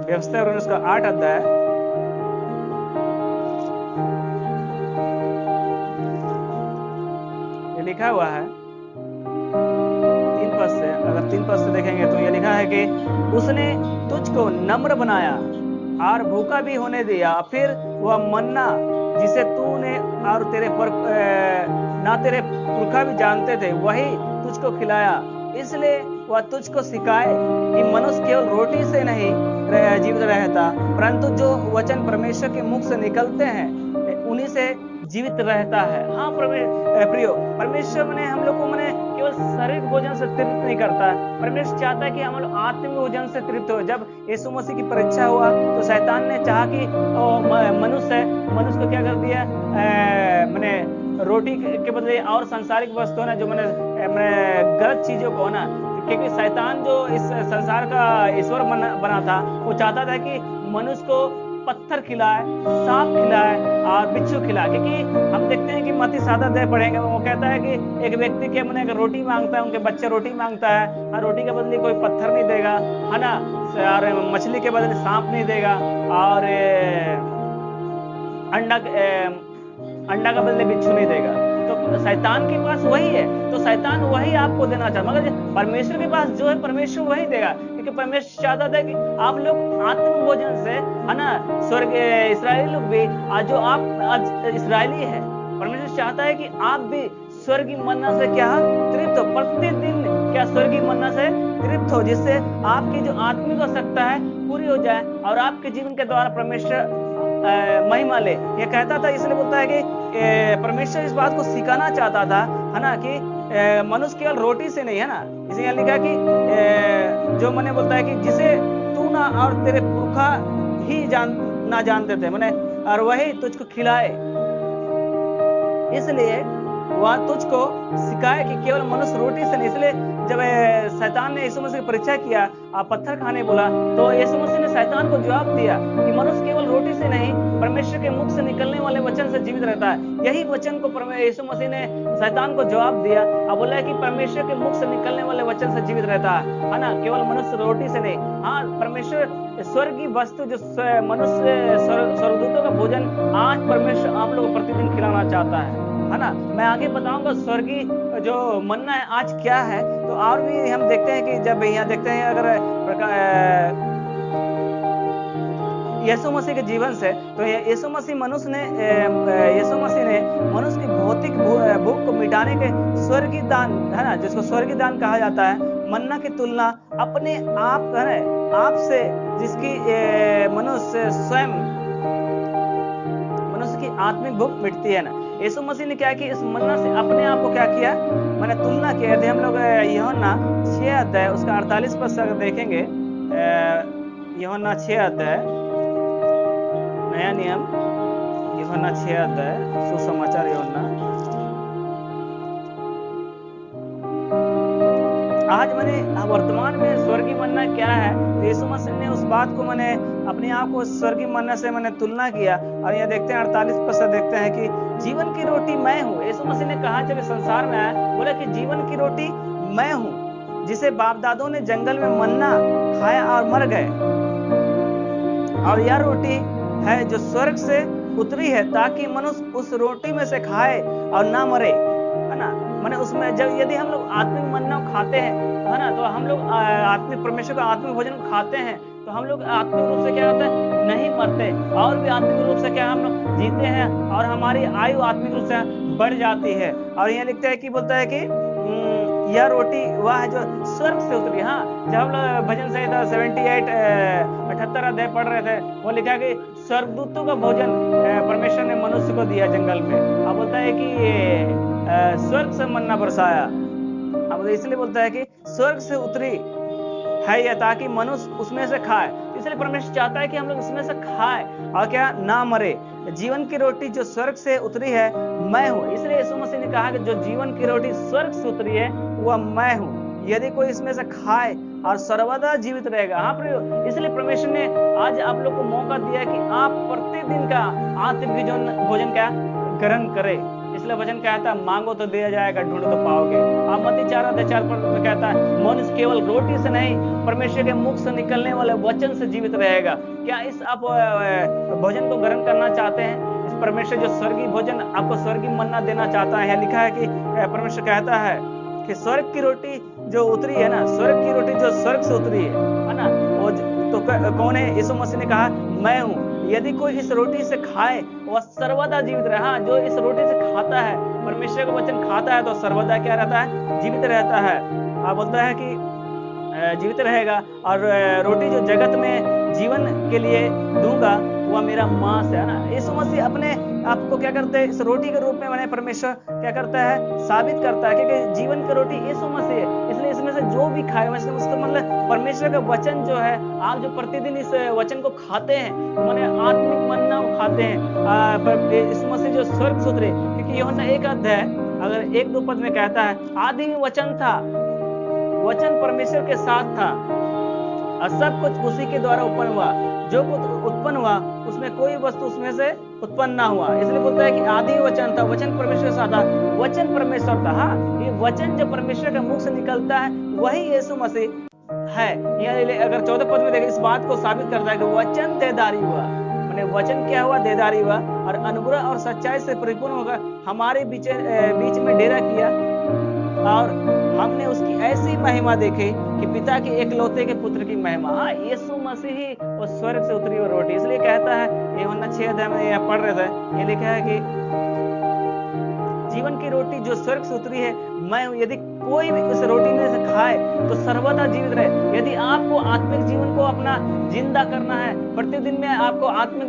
व्यवस्था पर उसका 8 अध्याय लिखा हुआ है 3 पद से। अगर 3 पद से देखेंगे तो ये लिखा है कि उसने तुझको नम्र बनाया और भूखा भी होने दिया, फिर वह मन्ना जिसे तूने और तेरे पुरखा भी जानते थे वही तुझको खिलाया। इसलिए वह तुझको सिखाए कि मनुष्य केवल रोटी से नहीं जीवित रहता, परंतु जो वचन परमेश्वर के मुख से निकलते हैं उन्हीं से जीवित रहता है। हाँ प्रियो, परमेश्वर ने हम लोग को केवल शारीरिक भोजन से तृप्त नहीं करता है, परमेश्वर चाहता है कि हम लोग आत्मिक भोजन से तृप्त हो। जब यीशु मसीह की परीक्षा हुआ तो शैतान ने चाहा कि मनुष्य को क्या कर दिया, मैंने रोटी के बदले और सांसारिक वस्तु ना जो मैंने गलत चीजों को ना, क्योंकि शैतान जो इस संसार का ईश्वर बना था वो चाहता था कि मनुष्य को पत्थर खिलाए, सांप खिलाए और बिच्छू खिलाए। क्योंकि हम देखते हैं कि मत्ती 7 अध्याय पढ़ेंगे, वो कहता है कि एक व्यक्ति के मन अगर रोटी मांगता है, उनके बच्चे रोटी मांगता है और रोटी के बदले कोई पत्थर नहीं देगा, है ना, और मछली के बदले सांप नहीं देगा, और अंडा का बदले बिच्छू नहीं देगा। तो शैतान के पास वही है, तो शैतान वही आपको देना चाहता, मगर परमेश्वर के पास जो है परमेश्वर वही देगा। क्योंकि परमेश्वर चाहता था कि आप लोग आत्मिक भोजन से, है ना, स्वर्ग इस्राएली लोग भी आज जो आप आज इस्राएली है, परमेश्वर चाहता है कि आप भी स्वर्गीय मन्ना से क्या तृप्त हो, प्रतिदिन क्या स्वर्गीय मन्ना से तृप्त हो, जिससे आपकी जो आत्मिक आवश्यकता है पूरी हो जाए और आपके जीवन के द्वारा परमेश्वर महिमा ले। ये कहता था, इसलिए बोलता है कि परमेश्वर इस बात को सिखाना चाहता था, है ना, कि मनुष्य केवल रोटी से नहीं, है ना। इसलिए लिखा कि जो मैंने बोलता है कि जिसे तू ना और तेरे पुरखा ही जानते थे मैंने, और वही तुझको खिलाए। इसलिए वह तुझको सिखाए कि केवल मनुष्य रोटी से नहीं। इसलिए जब शैतान ने यीशु मसीह की परीक्षा किया, आप पत्थर खाने बोला, तो यीशु मसीह ने शैतान को जवाब दिया कि मनुष्य केवल रोटी से नहीं परमेश्वर के मुख से निकलने वाले वचन से जीवित रहता है। यही वचन को यीशु मसीह ने शैतान को जवाब दिया और बोला कि परमेश्वर के मुख से निकलने वाले वचन से जीवित रहता है ना, केवल मनुष्य रोटी से नहीं। हाँ, परमेश्वर स्वर्गीय वस्तु जो मनुष्य स्वर्गदूतों का भोजन आज परमेश्वर आप लोगों को प्रतिदिन खिलाना चाहता है ना। मैं आगे बताऊंगा स्वर्गीय जो मन्ना है आज क्या है। तो और भी हम देखते हैं कि जब यहाँ देखते हैं अगर यीशु मसीह के जीवन से, तो यीशु मसीह ने मनुष्य की भौतिक भूख को मिटाने के स्वर्गीय दान, है ना, जिसको स्वर्गीय दान कहा जाता है, मन्ना की तुलना अपने आप, है ना, आप से, जिसकी मनुष्य स्वयं की आत्मिक भूख मिटती है ना। यीशु मसीह ने क्या किया, इस मन्ना से अपने आप को क्या किया, मैंने तुलना किया थी। हम लोग यूहन्ना 6 अध्याय उसका 48 पद से अगर देखेंगे, यूहन्ना 6 अध्याय नया नियम, यूहन्ना 6 अध्याय सुसमाचार यूहन्ना। आज मैंने वर्तमान में स्वर्गीय मन्ना क्या है, तो यीशु मसीह ने उस बात को मैंने अपने आप को स्वर्गीय मन्ना से मैंने तुलना किया। और ये देखते हैं 48 पद से देखते हैं कि जीवन की रोटी मैं हूँ। यीशु मसीह ने कहा जब संसार में आया, बोला कि जीवन की रोटी मैं हूँ, जिसे बाप दादों ने जंगल में मन्ना खाया और मर गए, और यह रोटी है जो स्वर्ग से उतरी है ताकि मनुष्य उस रोटी में से खाए और ना मरे, है ना। मैंने उसमें जब यदि हम लोग आत्मिक मन्ना खाते हैं, है ना, तो हम लोग आत्मिक परमेश्वर का आत्मिक भोजन खाते हैं, तो हम लोग आत्मिक रूप से क्या होता है, नहीं मरते, और भी आत्मिक रूप से क्या हम लोग जीते हैं, और हमारी आयु आत्मिक रूप से बढ़ जाती है। और यहाँ लिखता है कि बोलता है कि यह रोटी वह है जो स्वर्ग से उतरी। हाँ, जब हम लोग भजन संहिता 78 78 अध्याय पढ़ रहे थे, वो लिखा कि स्वर्गदूतों का भोजन परमेश्वर ने मनुष्य को दिया जंगल में। अब बोलता है कि स्वर्ग से मन्ना बरसाया। अब इसलिए बोलता है कि स्वर्ग से उतरी है यह, ताकि मनुष्य उसमें से खाए। इसलिए परमेश्वर चाहता है कि हम लोग इसमें से खाए और क्या, ना मरे। जीवन की रोटी जो स्वर्ग से उतरी है मैं हूँ। इसलिए यीशु मसीह ने कहा कि जो जीवन की रोटी स्वर्ग से उतरी है वह मैं हूँ, यदि कोई इसमें से खाए और सर्वदा जीवित रहेगा। हाँ प्रियो, इसलिए परमेश्वर ने आज आप लोग को मौका दिया कि आप प्रतिदिन का आत्मिक भोजन का ग्रहण करें। इसलिए वचन कहता है, मांगो तो दिया जाएगा, ढूंढो तो पाओगे। आप मत्ती 4:4 पर कहता है, मनुष्य केवल रोटी से नहीं, परमेश्वर के मुख से निकलने वाले वचन से जीवित रहेगा। क्या इस आप भोजन को ग्रहण करना चाहते हैं? इस परमेश्वर जो स्वर्गीय भोजन आपको स्वर्गीय मन्ना देना चाहता है। लिखा है कि परमेश्वर कहता है कि स्वर्ग की रोटी जो उतरी है ना, स्वर्ग की रोटी जो स्वर्ग से उतरी है ना, वो तो कौन है? यीशु मसीह ने कहा मैं हूँ। यदि कोई इस रोटी से खाए वह सर्वदा जीवित रहे। हाँ, जो इस रोटी से खाता है, परमेश्वर का वचन खाता है, तो सर्वदा क्या रहता है? जीवित रहता है। आप बोलता है कि जीवित रहेगा। और रोटी जो जगत में जीवन के लिए दूंगा वह मेरा मांस है ना। यीशु मसीह अपने आपको क्या करते हैं? इस रोटी के रूप में मैंने परमेश्वर क्या करता है? साबित करता है, क्योंकि जीवन की रोटी यीशु मसीह है। इसलिए इसमें से जो भी खाए, उसका मतलब परमेश्वर का वचन जो है, आप जो प्रतिदिन इस वचन को खाते हैं, तो मैंने आत्मिक मन्ना खाते हैं। यीशु मसीह जो स्वर्ग से उतरे, क्योंकि यूहन्ना 1 अध्याय अगर 1-2 पद में कहता है, आदि में वचन था, वचन परमेश्वर के साथ था, और सब कुछ उसी के द्वारा उत्पन्न हुआ। जो कुछ उत्पन्न हुआ उसमें कोई वस्तु उसमें से उत्पन्न ना हुआ। इसलिए बोलता है कि आदि वचन था, वचन परमेश्वर के साथ था, वचन परमेश्वर था। हाँ, ये वचन जो परमेश्वर के मुख से निकलता है वही यीशु मसीह है। यह अगर 14 पद में देखें, इस बात को साबित करता है कि वचन देदारी हुआ। मैंने वचन क्या हुआ? देदारी हुआ, और अनुग्रह और सच्चाई से परिपूर्ण होकर हमारे बीच में डेरा किया, और हमने उसकी ऐसी महिमा देखी कि पिता के एकलौते के पुत्र की महिमा। हाँ, यीशु मसीह ही वो स्वर्ग से उतरी हुई रोटी। इसलिए कहता है, यूहन्ना 6 अध्याय में यह पढ़ रहे थे, ये लिखा है कि जीवन की रोटी जो स्वर्ग से उतरी है मैं हूं। यदि कोई भी उस रोटी में से खाए तो सर्वदा जीवित रहे। यदि आपको आत्मिक जीवन को अपना जिंदा करना है, प्रतिदिन में आपको आत्मिक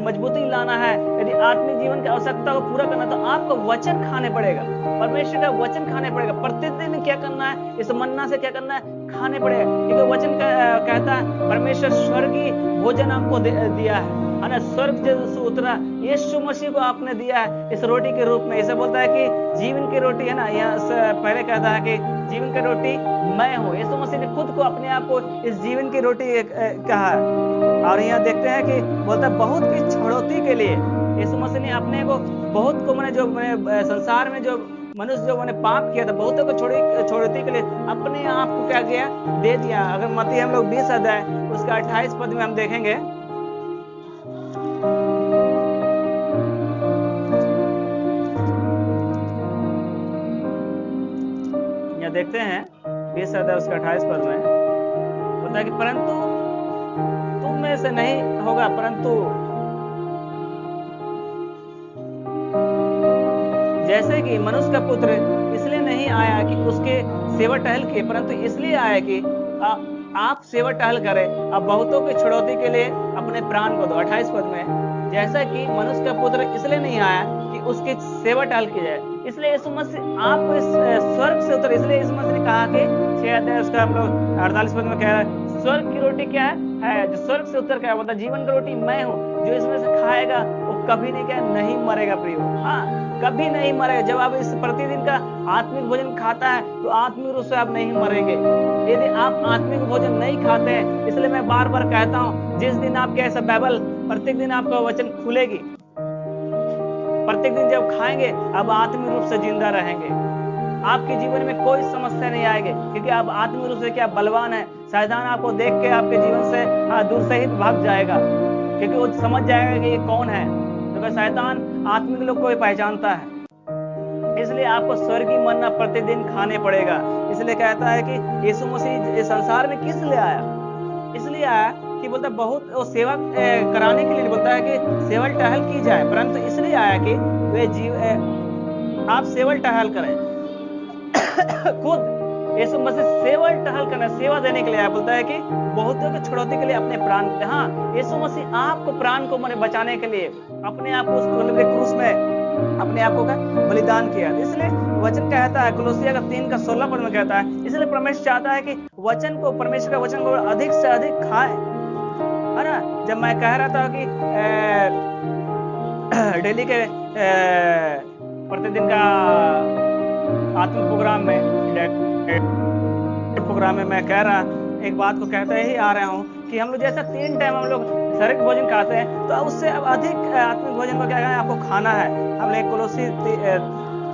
मजबूती लाना है, यदि आत्मिक जीवन की आवश्यकता को पूरा करना, तो आपको वचन खाने पड़ेगा, परमेश्वर का वचन खाने पड़ेगा। प्रतिदिन क्या करना है? इस मन्ना से क्या करना है? खाने पड़ेगा। क्योंकि वचन कहता है परमेश्वर स्वर्गीय भोजन आपको दिया है ना, स्वर्ग जैसे उतरा यीशु मसीह को आपने दिया है इस रोटी के रूप में। इसे बोलता है कि जीवन की रोटी है ना, यहाँ पहले कहता है कि जीवन की रोटी मैं हूँ। यीशु मसीह ने खुद को अपने आप को इस जीवन की रोटी कहा है। और यहाँ देखते हैं कि बोलता है बहुत की छुड़ौती के लिए यीशु मसीह ने अपने को बहुत को, मैंने जो संसार में जो मनुष्य जो मैंने पाप किया था, बहुतों को छुड़ौती के लिए अपने आप को क्या किया? दे दिया। अगर मत्ती हम लोग 20 अध्याय उसका 28 पद में हम देखेंगे, देखते हैं 20 अध्याय उसका 28 पद में बोलता है कि परंतु तुम में से नहीं होगा, परंतु जैसे कि मनुष्य का पुत्र इसलिए नहीं आया कि उसके सेवा टहल किए, परंतु इसलिए आया कि आप सेवा टहल करें, अब बहुतों की छुड़ौती के लिए अपने प्राण को दो। 28 पद में, जैसा कि मनुष्य का पुत्र इसलिए नहीं आया कि उसकी सेवा टहल की जाए। इसलिए यीशु मसीह आपको इस स्वर्ग से उतर, इसलिए यीशु मसीह ने कहा कि 6 अध्याय उसका हम लोग 48 पद में कह रहा है, स्वर्ग की रोटी क्या है? जो स्वर्ग से उतर क्या मतलब जीवन की रोटी मैं हूँ, जो इसमें से खाएगा वो कभी नहीं क्या नहीं मरेगा प्रियो। हाँ, कभी नहीं मरेगा। जब आप इस प्रतिदिन का आत्मिक भोजन खाता है तो आत्मिक रूप से आप नहीं मरेंगे। यदि आप आत्मिक भोजन नहीं खाते हैं, इसलिए मैं बार बार कहता हूँ, जिस दिन आपके ऐसा बाइबल प्रत्येक दिन आपका वचन खुलेगी, प्रत्येक दिन जब खाएंगे अब आत्मिक रूप से जिंदा रहेंगे, आपके जीवन में कोई समस्या नहीं आएगी, क्योंकि आप आत्मिक रूप से क्या बलवान है। शैतान आपको देख के आपके जीवन से दूर सहित भाग जाएगा, क्योंकि वो समझ जाएगा कि ये कौन है। तो शैतान आत्मिक लोग को पहचानता है। इसलिए आपको स्वर्गीय मन्ना प्रतिदिन खाने पड़ेगा। इसलिए कहता है कि यीशु मसीह इस संसार में किस लिए आया? इसलिए आया कि बोलता बहुत वो सेवा कराने के लिए बोलता है कि सेवल टहल की जाए, परंतु इसलिए आया कि वे आप सेवल टहल करें। खुद यीशु मसीह सेवल टहल करना, सेवा देने के लिए आया। बोलता है कि बहुतों की छुड़ौती के लिए अपने प्राण, हाँ यीशु मसीह आपको प्राण को मैंने बचाने के लिए अपने आप को उस क्रूस में अपने आप को बलिदान किया। इसलिए वचन कहता है कुलोसिया का 3:16 में कहता है, इसलिए परमेश्वर चाहता है कि वचन को, परमेश्वर का वचन को अधिक से अधिक खाएं, है ना। जब मैं कह रहा था कि डेली के प्रतिदिन का आत्मिक प्रोग्राम में मैं कह रहा एक बात को कहते ही आ रहा हूँ कि हम लोग जैसा 3 टाइम हम लोग शारीरिक भोजन खाते हैं, तो उससे अब अधिक आत्मिक भोजन को क्या है आपको खाना है। हम लोग कुलोसी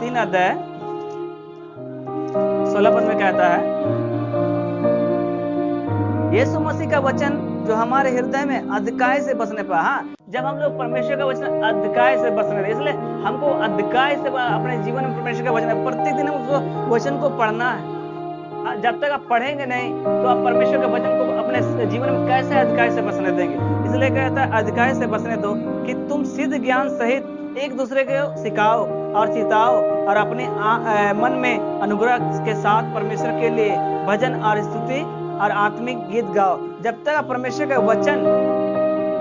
3:16 में कहता है, यीशु मसीह का वचन जो हमारे हृदय में अधिकाय से बसने पर, हाँ जब हम लोग परमेश्वर का वचन अधिकाय से बसने रहे, इसलिए हमको अधिकाय से अपने जीवन में परमेश्वर का वचन प्रतिदिन हम वचन को पढ़ना है। जब तक आप पढ़ेंगे नहीं तो आप परमेश्वर के वचन को अपने जीवन में कैसे अधिकाय से बसने देंगे? इसलिए कहता है अधिकाय से बसने दो कि तुम सिद्ध ज्ञान सहित एक दूसरे को सिखाओ और चिताओ और अपने मन में अनुग्रह के साथ परमेश्वर के लिए भजन और स्तुति और आत्मिक गीत गाओ। जब तक आप परमेश्वर का वचन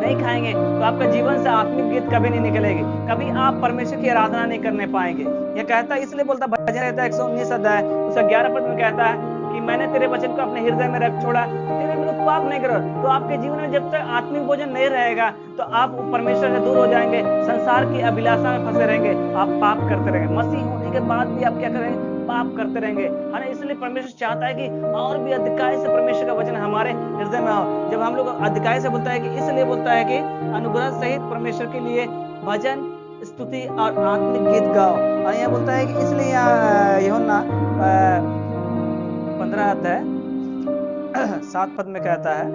नहीं खाएंगे तो आपका जीवन से आत्मिक गीत कभी नहीं निकलेगी, कभी आप परमेश्वर की आराधना नहीं करने पाएंगे। यह कहता है, इसलिए बोलता भजन रहता है 119 अध्याय उसका 11 पद में कहता है कि मैंने तेरे वचन को अपने हृदय में रख छोड़ा, तेरे विरुद्ध पाप नहीं करो। तो आपके जीवन में जब तक आत्मिक भोजन नहीं रहेगा तो आप परमेश्वर से दूर हो जाएंगे, संसार की अभिलाषा में फंसे रहेंगे, आप पाप करते रहेंगे। मसीह होने के बाद भी आप क्या करेंगे? पाप करते रहेंगे, है ना। इसलिए परमेश्वर चाहता है कि और भी अधिकाय से परमेश्वर का वचन हमारे हृदय में हो। जब हम लोग अधिकाय से बोलता है कि इसलिए बोलता है कि अनुग्रह सहित परमेश्वर के लिए भजन स्तुति और आत्मिक गीत गाओ। और यहाँ बोलता है कि इसलिए यूहन्ना 15 अध्याय 7 पद में कहता है,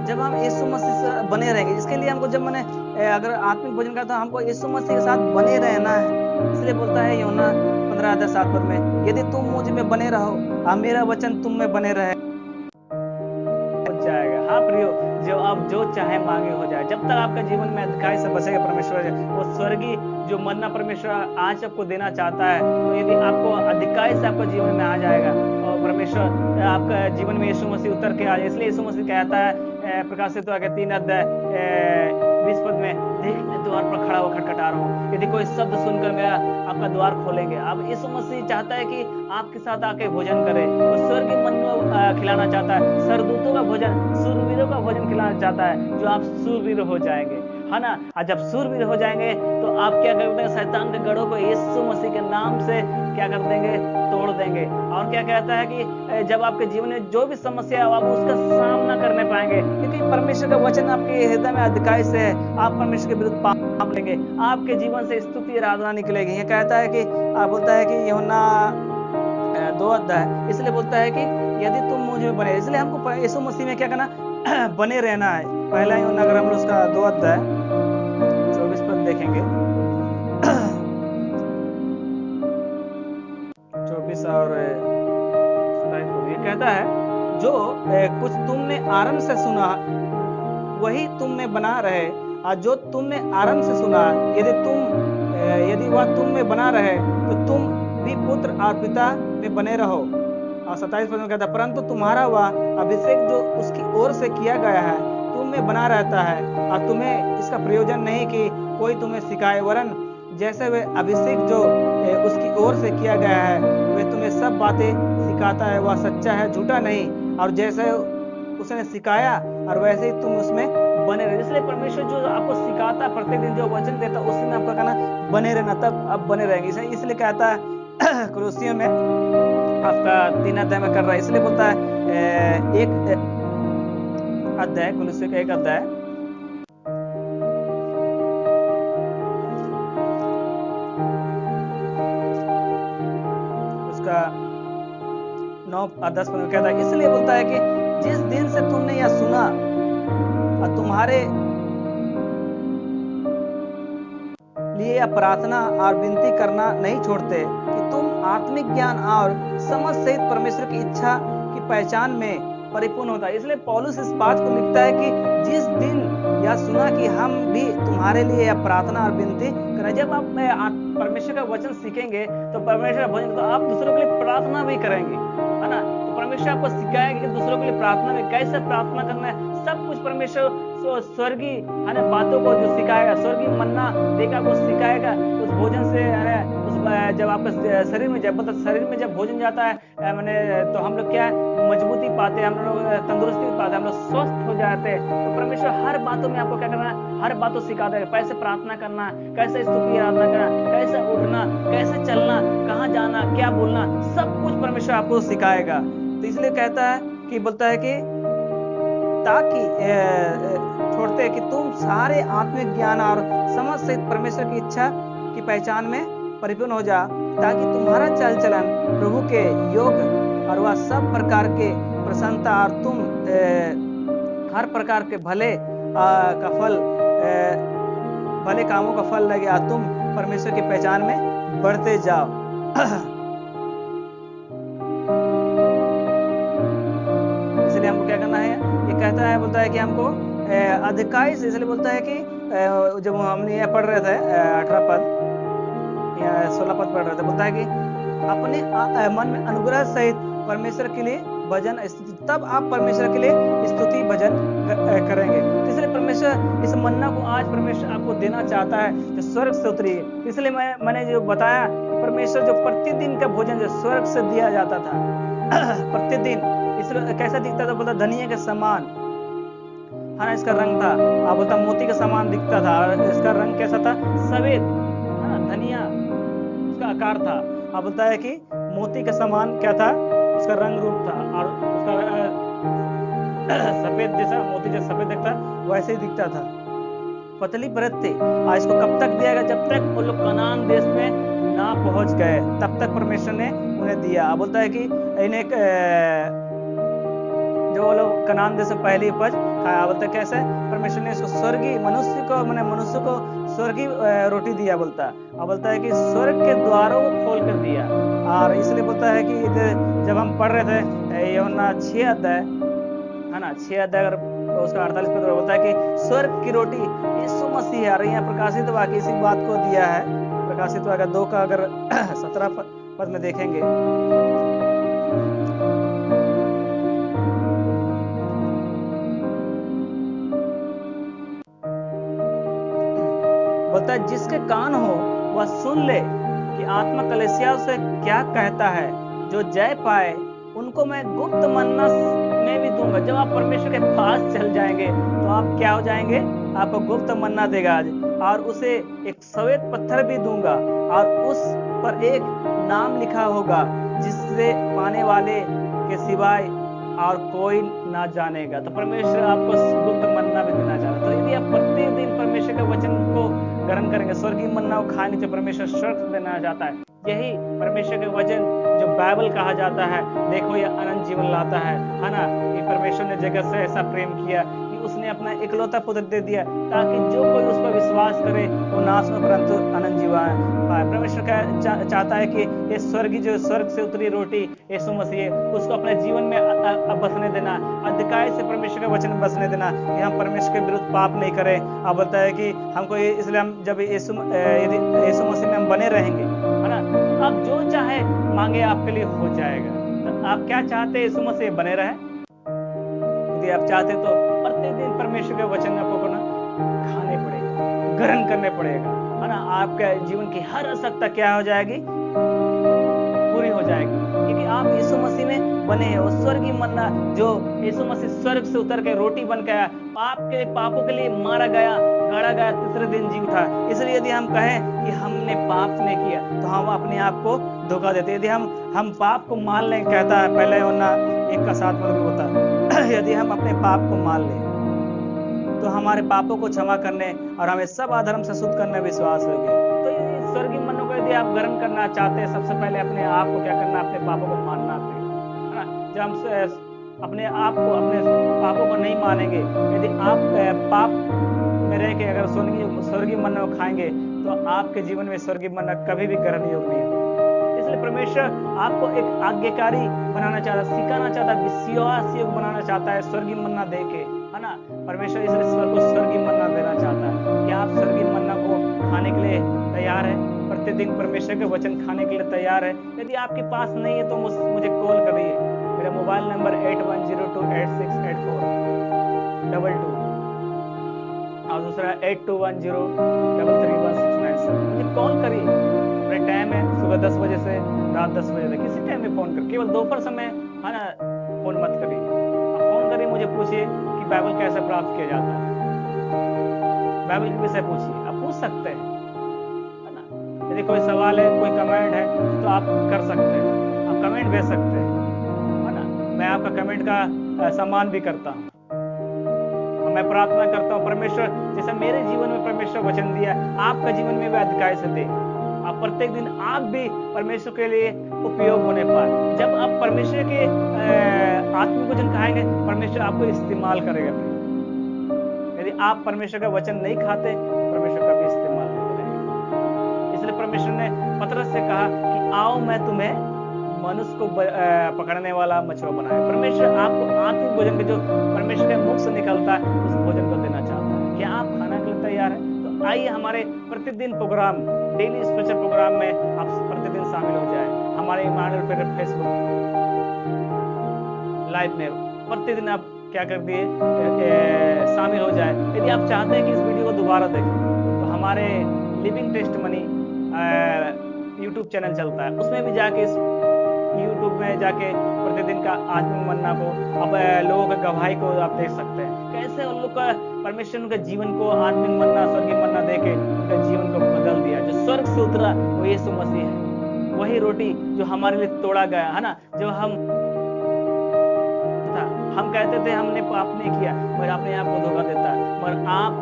जब हम यीशु मसीह से बने रहेंगे, इसके लिए हमको जब मैंने अगर आत्मिक भोजन का तो हमको यीशु मसीह के साथ बने रहना है। इसलिए बोलता है यूहन्ना 15 अध्याय 7 पद में, यदि तुम मुझ में बने रहो और मेरा वचन तुम में बने रहे जाएगा। हाँ प्रियो, जो आप जो चाहे मांगे हो जाए। जब तक आपका जीवन में अधिकाय से बसेगा परमेश्वर, वो स्वर्गीय जो मन्ना परमेश्वर आज आपको देना चाहता है, तो यदि आपको अधिकाय से आपका जीवन में आ जाएगा और परमेश्वर आपका जीवन में यीशु मसीह उतर के आ जाए। इसलिए यीशु मसीह कहता है प्रकाशित 3 अध्याय 20 पद में, देख मैं द्वार पर खड़ा होकर खटखटा रहा हूँ, यदि कोई शब्द सुनकर मेरा आपका द्वार खोलेंगे। अब यीशु मसीह चाहता है कि आपके साथ आके भोजन करे, वो स्वर्गीय मन्ना खिलाना चाहता है, सरदूतों का भोजन, सूरवीरों का भोजन खिलाना चाहता है, जो आप सूरवीर हो जाएंगे, है ना। और जब सूरवीर हो जाएंगे तो आप क्या कर देंगे? शैतान के गढ़ों को यीशु मसीह के नाम से क्या कर देंगे? तोड़ देंगे। और क्या कहता है कि जब आपके जीवन में जो भी समस्या हो आप उसका सामना करने पाएंगे, क्योंकि परमेश्वर का वचन आपके हृदय में अधिकाय से है। आप परमेश्वर के विरुद्ध पाप लेंगे, आपके जीवन से स्तुति आराधना निकलेगी। ये कहता है कि बोलता है कि यूहन्ना 2 अध्याय, इसलिए बोलता है कि यदि तुम मुझ में बने, इसलिए हमको यीशु मसीह में क्या करना? बने रहना है। पहला यूहन्ना अगर हम लोग उसका 2 अध्याय 24 पद देखेंगे, 24 और 27 पद, ये कहता है, जो कुछ तुमने आरंभ से सुना वही तुम में बना रहे, और जो तुमने आरंभ से सुना यदि वह तुम में बना रहे तो तुम भी पुत्र और पिता में बने रहो। और 27 पद में कहता है, परंतु तुम्हारा वह अभिषेक जो उसकी ओर से किया गया है तुम में बना रहता है, और तुम्हें इसका प्रयोजन नहीं कि कोई तुम्हें सिखाए, वरन जैसे वे अभिषेक जो उसकी ओर से किया गया है वे तुम्हें सब बातें सिखाता है, वह सच्चा है झूठा नहीं, और जैसे उसने सिखाया और वैसे ही तुम उसमें बने रहे। इसलिए परमेश्वर जो आपको सिखाता है, प्रत्येक दिन जो वचन देता है उसी में आपका कहना बने रहना, तब आप बने रहेंगे। इसलिए कहता है कुलोसियों में आपका 3 अध्याय में कर रहा है, इसलिए बोलता है 1 अध्याय, कुलोसियों का 1 अध्याय उसका 9 और 10 पद में कहता है, इसलिए बोलता है कि जिस दिन से तुमने यह सुना और तुम्हारे यह प्रार्थना और विनती करना नहीं छोड़ते कि तुम आत्मिक ज्ञान और समझ सहित परमेश्वर की इच्छा की पहचान में परिपूर्ण होता है। इसलिए पौलुस इस बात को लिखता है कि जिस दिन यह सुना कि हम भी तुम्हारे लिए यह प्रार्थना और विनती करें। जब आप परमेश्वर का वचन सीखेंगे तो परमेश्वर का वचन, तो आप दूसरों के लिए प्रार्थना भी करेंगे, है ना। तो परमेश्वर आपको सिखाएगा कि दूसरों के लिए प्रार्थना में कैसे प्रार्थना करना है। सब कुछ परमेश्वर स्वर्गीय है ना बातों को जो सिखाएगा, स्वर्गीय मन्ना देगा को सिखाएगा। उस भोजन से है उस जब आपका शरीर में जब भोजन जाता है मैंने तो हम लोग क्या है मजबूती पाते हैं, हम लोग तंदुरुस्ती पाते हैं, हम लोग स्वस्थ हो जाते हैं। तो परमेश्वर हर बातों में आपको क्या करना है, हर बातों सिखाता है। कैसे प्रार्थना करना, कैसे स्तुति आराधना करना, कैसे उठना, कैसे चलना, कहाँ जाना, क्या बोलना, सब कुछ परमेश्वर आपको सिखाएगा। तो इसलिए कहता है कि बोलता है कि ताकि छोड़ते हैं कि तुम सारे आत्मिक ज्ञान और समझ सहित परमेश्वर की इच्छा की पहचान में परिपूर्ण हो जा, ताकि तुम्हारा चाल चलन प्रभु के योग और वह सब प्रकार के प्रसन्नता और तुम हर प्रकार के भले कामों का फल लगे और तुम परमेश्वर की पहचान में बढ़ते जाओ। इसलिए हमको क्या करना है, ये कहता है बोलता है कि हमको अधिकाई से, इसलिए बोलता है कि जब हमने यह पढ़ रहे थे 18 पद या 16 पद पढ़ रहे थे, बोलता है कि अपने मन में अनुग्रह सहित परमेश्वर के लिए भजन स्तुति, तब आप परमेश्वर के लिए स्तुति भजन करेंगे। इसलिए परमेश्वर इस मन्ना को आज परमेश्वर आपको देना चाहता है जो स्वर्ग से उतरी है। इसलिए मैंने जो बताया परमेश्वर जो प्रतिदिन का भोजन जो स्वर्ग से दिया जाता था प्रतिदिन, इसलिए कैसा दिखता था, बोलता धनिया के समान, है ना। इसका रंग था, आप बोलता मोती के समान दिखता था। इसका रंग कैसा था, सफेद, है ना। धनिया उसका आकार था, आप बोलता है कि मोती के समान क्या था, उसका रंग रूप था, और उसका सफेद जैसा मोती जैसा सफेद दिखता वैसे ही दिखता था। पतली परत थी। इसको कब तक दिया गया, जब तक वो लोग कनान देश में ना पहुंच गए तब तक परमेश्वर ने उन्हें दिया। बोलता है कि इन्हें जो वो लोग कनान देश से पहली उपज खाया, बोलता है कैसे परमेश्वर ने इसको स्वर्गीय मनुष्य को स्वर्गीय रोटी दिया, बोलता है। और बोलता है कि स्वर्ग के द्वारों को खोल कर दिया। और इसलिए बोलता है कि जब हम पढ़ रहे थे यूहन्ना 6 अध्याय, है ना, 6 अध्याय अगर उसका 48 पद बोलता है कि स्वर्ग की रोटी यीशु मसीह है। और यहाँ प्रकाशित वाक्य इसी बात को दिया है, प्रकाशित वाक्य 2 का अगर 17 पद में देखेंगे, बोलता है जिसके कान हो वह सुन ले कि आत्मा कलीसियाओं से क्या कहता है। जो जय पाए उनको मैं गुप्त मन्ना में भी दूंगा। जब आप परमेश्वर के पास चल जाएंगे तो आप क्या हो जाएंगे, आपको गुप्त मन्ना देगा आज। और उसे एक सफेद पत्थर भी दूंगा और उस पर एक नाम लिखा होगा जिससे पाने वाले के सिवाय और कोई ना जानेगा। तो परमेश्वर आपको गुप्त मन्ना भी देना चाहता है। तो यदि आप प्रतिदिन परमेश्वर के वचन को ग्रहण करेंगे, स्वर्गीय मन्ना को खाने से परमेश्वर स्वर्ग देना चाहता है। यही परमेश्वर के वचन जो बाइबल कहा जाता है, देखो ये अनंत जीवन लाता है ना। ये परमेश्वर ने जगत से ऐसा प्रेम किया कि उसने अपना इकलौता पुत्र दे दिया ताकि जो कोई उस पर विश्वास करे वो नाश में परंतु अनंत जीवन पाए। परमेश्वर चाहता है कि ये जो स्वर्ग से उतरी रोटी यीशु मसीह, उसको अपने जीवन में बसने देना, अधिकार से परमेश्वर के वचन बसने देना, कि हम परमेश्वर के विरुद्ध पाप नहीं करें। अब बोलता है कि हमको इसलिए हम जब यीशु मसीह में हम बने रहेंगे, है ना, आप जो चाहे मांगे आपके लिए हो जाएगा। तो आप क्या चाहते हैं, यीशु मसीह बने रहे? यदि आप चाहते तो प्रतिदिन परमेश्वर के वचन आपको ना खाने पड़ेगा, ग्रहण करने पड़ेगा, है ना। आपके जीवन की हर आवश्यकता क्या हो जाएगी, पूरी हो जाएगी, क्योंकि आप यीशु मसीह में बने हैं। और स्वर्गीय मन्ना जो यीशु मसीह स्वर्ग से उतर के रोटी बन गया, आपके पापों के लिए मारा गया, गाड़ा गया, तीसरे दिन जी उठा। इसलिए यदि हम कहें कि हमने पाप नहीं किया तो हम अपने आप को धोखा देते। यदि हम पाप को मान लें, कहता है पहले यूहन्ना 1:7 में होता है, यदि हम अपने पाप को मान लें तो हमारे पापों को क्षमा करने और हमें सब अधर्म से शुद्ध करने विश्वास होगी। तो ये स्वर्गीय मन्ना को यदि आप ग्रहण करना चाहते हैं, सबसे पहले अपने आप को क्या करना, अपने पापों को मानना है ना। जब हम अपने आप को, अपने पापों को नहीं मानेंगे, यदि आप पाप में रह के अगर स्वर्गीय मन्ना को खाएंगे तो आपके जीवन में स्वर्गीय मन्ना कभी भी ग्रहण योग्य नहीं होगा। इसलिए परमेश्वर आपको एक आज्ञाकारी बनाना चाहता है, सिखाना चाहता है, विश्वास योग्य बनाना चाहता है स्वर्गीय मन्ना दे के, है ना। परमेश्वर इस ईश्वर को स्वर्गीय मन्ना देना चाहता है। क्या आप स्वर्गीय मन्ना को खाने के लिए तैयार है? प्रतिदिन परमेश्वर के वचन खाने के लिए तैयार है? यदि आपके पास नहीं है तो मुझे कॉल करिए। मेरा मोबाइल नंबर 8102868422 और दूसरा 8210331697। मुझे कॉल करिए। मेरा टाइम है सुबह 10 बजे से रात 10 बजे तक, किसी टाइम में फोन कर, केवल दोपहर समय, है ना, फोन मत करिए। आप फोन करिए, मुझे पूछिए कि बाइबल कैसे प्राप्त किया जाता है, बाइबल के विषय पूछिए, आप पूछ सकते हैं, है ना। यदि कोई सवाल है, कोई कमेंट है तो आप कर सकते हैं, आप कमेंट भेज सकते हैं, है ना। मैं आपका कमेंट का सम्मान भी करता हूँ। मैं प्रार्थना करता हूँ परमेश्वर जैसा मेरे जीवन में परमेश्वर वचन दिया, आपका जीवन में भी अधिकार से दे। आप प्रत्येक दिन आप भी परमेश्वर के लिए उपयोग होने पाए। जब आप परमेश्वर के आत्मिक वचन खाएंगे, परमेश्वर आपको इस्तेमाल करेगा। यदि आप परमेश्वर का वचन नहीं खाते तो परमेश्वर का भी इस्तेमाल नहीं करेगा। इसलिए परमेश्वर ने पतरस से कहा कि आओ मैं तुम्हें मनुष्य को पकड़ने वाला मछुआरा बनाया। परमेश्वर आपको आत्मिक भोजन के जो परमेश्वर के मुख से निकलता है उस भोजन को देना चाहता है। क्या आप खाना के लिए तैयार हैं? तो आइए हमारे प्रतिदिन प्रोग्राम, डेली स्पेशल प्रोग्राम में आप प्रतिदिन शामिल हो जाए। हमारे इमानुएल प्रेयर फेसबुक लाइव में प्रतिदिन आप क्या कर दिए, शामिल हो जाए। यदि आप चाहते हैं कि इस वीडियो को दोबारा देखें तो हमारे लिविंग टेस्टमनी यूट्यूब चैनल चलता है, उसमें भी जाके यूट्यूब में जाके प्रतिदिन का आत्मिक मन्ना को, अब लोगों के गवाही को आप देख सकते हैं, कैसे उन लोग का परमेश्वर उनके जीवन को आत्मिक मन्ना, स्वर्गीय मन्ना देके उनके जीवन को बदल दिया। जो स्वर्ग से उतरा वो यीशु मसीह है, वही रोटी जो हमारे लिए तोड़ा गया, है ना। जो हम कहते थे हमने पाप नहीं किया, मगर अपने आप को धोखा देता है, मगर आप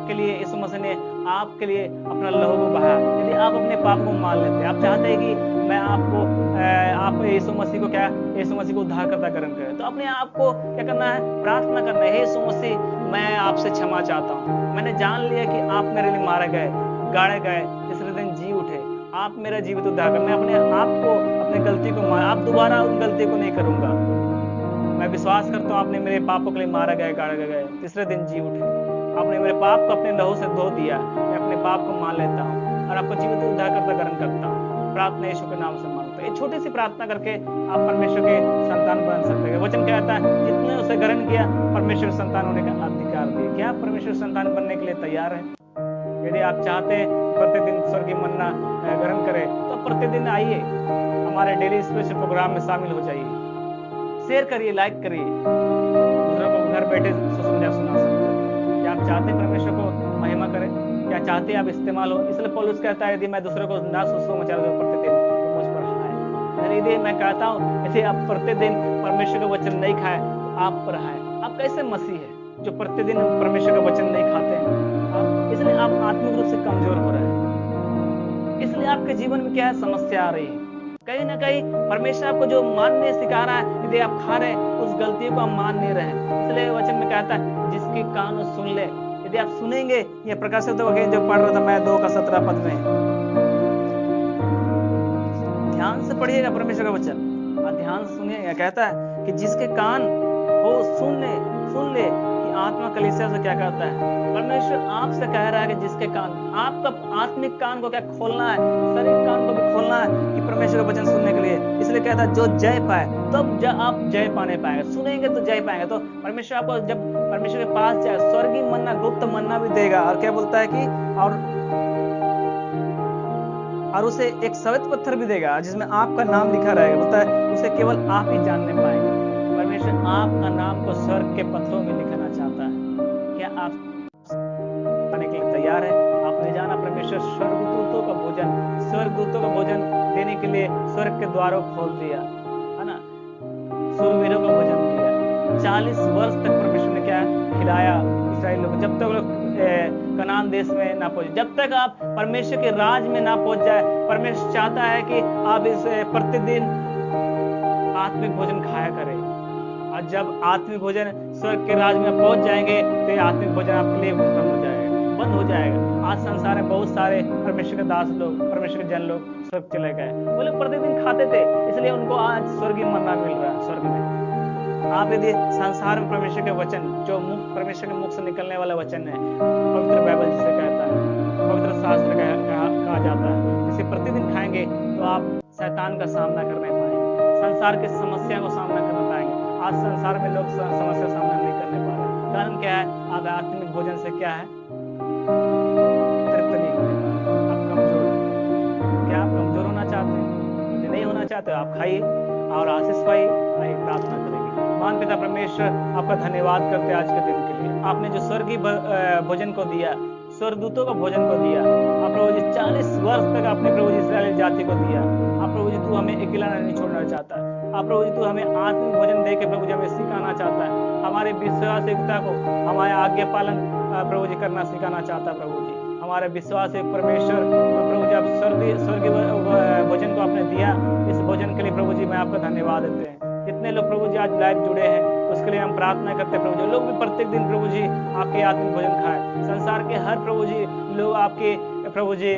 के लिए यीशु मसीह ने आपके लिए अपना लहू को बहाया। यदि आप अपने पाप को मान लेते हैं, आप चाहते हैं कि मैं आप यीशु मसीह को यीशु मसीह को उद्धारकर्ता ग्रहण करें, तो अपने आप को क्या करना है? प्रार्थना करना है, हे यीशु मसीह मैं आपसे क्षमा चाहता हूँ। मैंने जान लिया कि आप मेरे लिए मारे गए, गाड़े गए, तीसरे दिन जी उठे, आप मेरा जीवित उद्धार कर। मैं अपने आप को, अपनी गलती को आप दोबारा उन गलती को नहीं करूंगा। मैं विश्वास करता हूँ आपने मेरे पापों के लिए मारा गए, गाड़े गए, तीसरे दिन जी उठे, आपने मेरे पाप को अपने लहू से धो दिया। मैं अपने पाप को मान लेता हूँ और आपको जीवित उद्धारकर्ता ग्रहण करता हूँ। प्रार्थना यीशु के नाम से मांगता हूँ। एक छोटी सी प्रार्थना करके आप परमेश्वर के संतान बन सकते हैं। वचन कहता है जितने उसे ग्रहण किया परमेश्वर संतान होने का अधिकार दिया। क्या आप परमेश्वर संतान बनने के लिए तैयार हैं? यदि आप चाहते हैं प्रतिदिन स्वर्गीय मन्ना ग्रहण करें तो प्रतिदिन आइए हमारे डेली स्पेशल प्रोग्राम में शामिल हो जाइए। शेयर करिए, लाइक करिए, दूसरों को घर बैठे सुसमाचार सुना सकते हैं। क्या आप चाहते हैं परमेश्वर को महिमा करें? क्या चाहते हैं आप इस्तेमाल हो? इसलिए पौलुस कहता है यदि मैं दूसरों को ना सुसमाचार दूं प्रतिदिन तो मुझ पर हाय। यदि मैं कहता हूँ यदि आप प्रतिदिन परमेश्वर का वचन नहीं खाए तो आप पर हाय। आप कैसे मसीह है जो प्रतिदिन परमेश्वर का वचन नहीं खाते हैं? इसलिए आप आत्मिक रूप से कमजोर हो रहे हैं। इसलिए आपके जीवन में क्या है? समस्या आ रही है। कहीं ना कहीं परमेश्वर आपको जो मानने सिखा रहा है, यदि आप खा रहे हैं उस गलतियों को आप मान नहीं रहे हैं। इसलिए वचन में कहता है जिसके कान सुन ले। यदि आप सुनेंगे, ये प्रकाशित होगा जो पढ़ रहा था मैं 2:17 पद में, ध्यान से पढ़िएगा परमेश्वर का वचन और ध्यान से सुनिएगा। कहता है कि जिसके कान हो सुन ले कि आत्मा कलीसिया से क्या कहता है। परमेश्वर आपसे कह रहा है कि जिसके कान, आपका आत्मिक कान को क्या खोलना है, शरीर कान को भी खोलना है कि परमेश्वर का वचन सुनने के लिए। इसलिए कहता है जो जय पाए तब आप जय पाने पाएंगे, सुनेंगे तो जय पाएंगे। तो परमेश्वर आपको जब परमेश्वर के पास जाए स्वर्गीय मन्ना, गुप्त मन्ना भी देगा। और क्या बोलता है कि और उसे एक श्वेत पत्थर भी देगा जिसमें आपका नाम लिखा रहेगा। बोलता है उसे केवल आप ही जानने पाएंगे। परमेश्वर आपका नाम को स्वर्ग के पत्थरों में लिखना चाहता है। क्या आप आने के लिए तैयार है? आपने जाना परमेश्वर स्वर्गदूतों का भोजन देने के लिए स्वर्ग के द्वारों खोल दिया, है ना। सूरवीरों का भोजन दिया। 40 वर्ष तक परमेश्वर ने क्या खिलाया इस्राएल लोग, जब तक लोग कनान देश में ना पहुंचे, जब तक आप परमेश्वर के राज में ना पहुंच जाए। परमेश्वर चाहता है कि आप इस प्रतिदिन आत्मिक भोजन खाया करें। और जब आत्मिक भोजन स्वर्ग के राज में पहुंच जाएंगे तो ये आत्मिक भोजन आपके लिए खत्म हो जाएगा, बंद हो जाएगा। आज संसार में बहुत सारे परमेश्वर के दास लोग, परमेश्वर के जन लोग स्वर्ग चले गए। वो लोग प्रतिदिन खाते थे, इसलिए उनको आज स्वर्गीय मन्ना मिल रहा है स्वर्ग में। आप यदि संसार में परमेश्वर के वचन, जो परमेश्वर के मुख से निकलने वाला वचन है, पवित्र बाइबल जिसे कहता है, पवित्र शास्त्र कहा जाता है, जिसे प्रतिदिन खाएंगे तो आप शैतान का सामना कर नहीं पाएंगे, संसार की समस्या को सामना कर पाएंगे। आज संसार में लोग समस्या सामना नहीं करने पा रहे। कारण क्या है? आप आत्मिक भोजन से क्या है, तृप्त नहीं होने पा रहे, आप कमजोर हैं। क्या आप कमजोर होना चाहते हैं? यदि नहीं होना चाहते आप खाइए और आशीष पाइए। आइए प्रार्थना करेंगे। महान पिता परमेश्वर, आपका धन्यवाद करते हैं आज के दिन के लिए। आपने जो स्वर्गीय भोजन को दिया, स्वर्गदूतों का भोजन को दिया, आप प्रभु जी 40 वर्ष तक अपने प्रभु जी इस्राएल जाति को दिया। आप प्रभु जी तू हमें अकेला नहीं छोड़ना चाहता है। आप प्रभु जी तू हमें आत्मिक भोजन दे के प्रभु जी हमें सिखाना चाहता है, हमारे विश्वासयोग्यता को, हमारे आज्ञा पालन प्रभु जी करना सिखाना चाहता है। प्रभु जी हमारे विश्वास एक परमेश्वर, प्रभु जी आप स्वर्गीय भोजन को आपने दिया, इस भोजन के लिए प्रभु जी मैं आपका धन्यवाद देते हैं। जितने लोग प्रभु जी आज लाइव जुड़े हैं उसके लिए हम प्रार्थना करते हैं। प्रभु जी लोग भी प्रत्येक दिन प्रभु जी आपके आत्मिक भोजन खाए। संसार के हर प्रभु जी लोग आपके प्रभु जी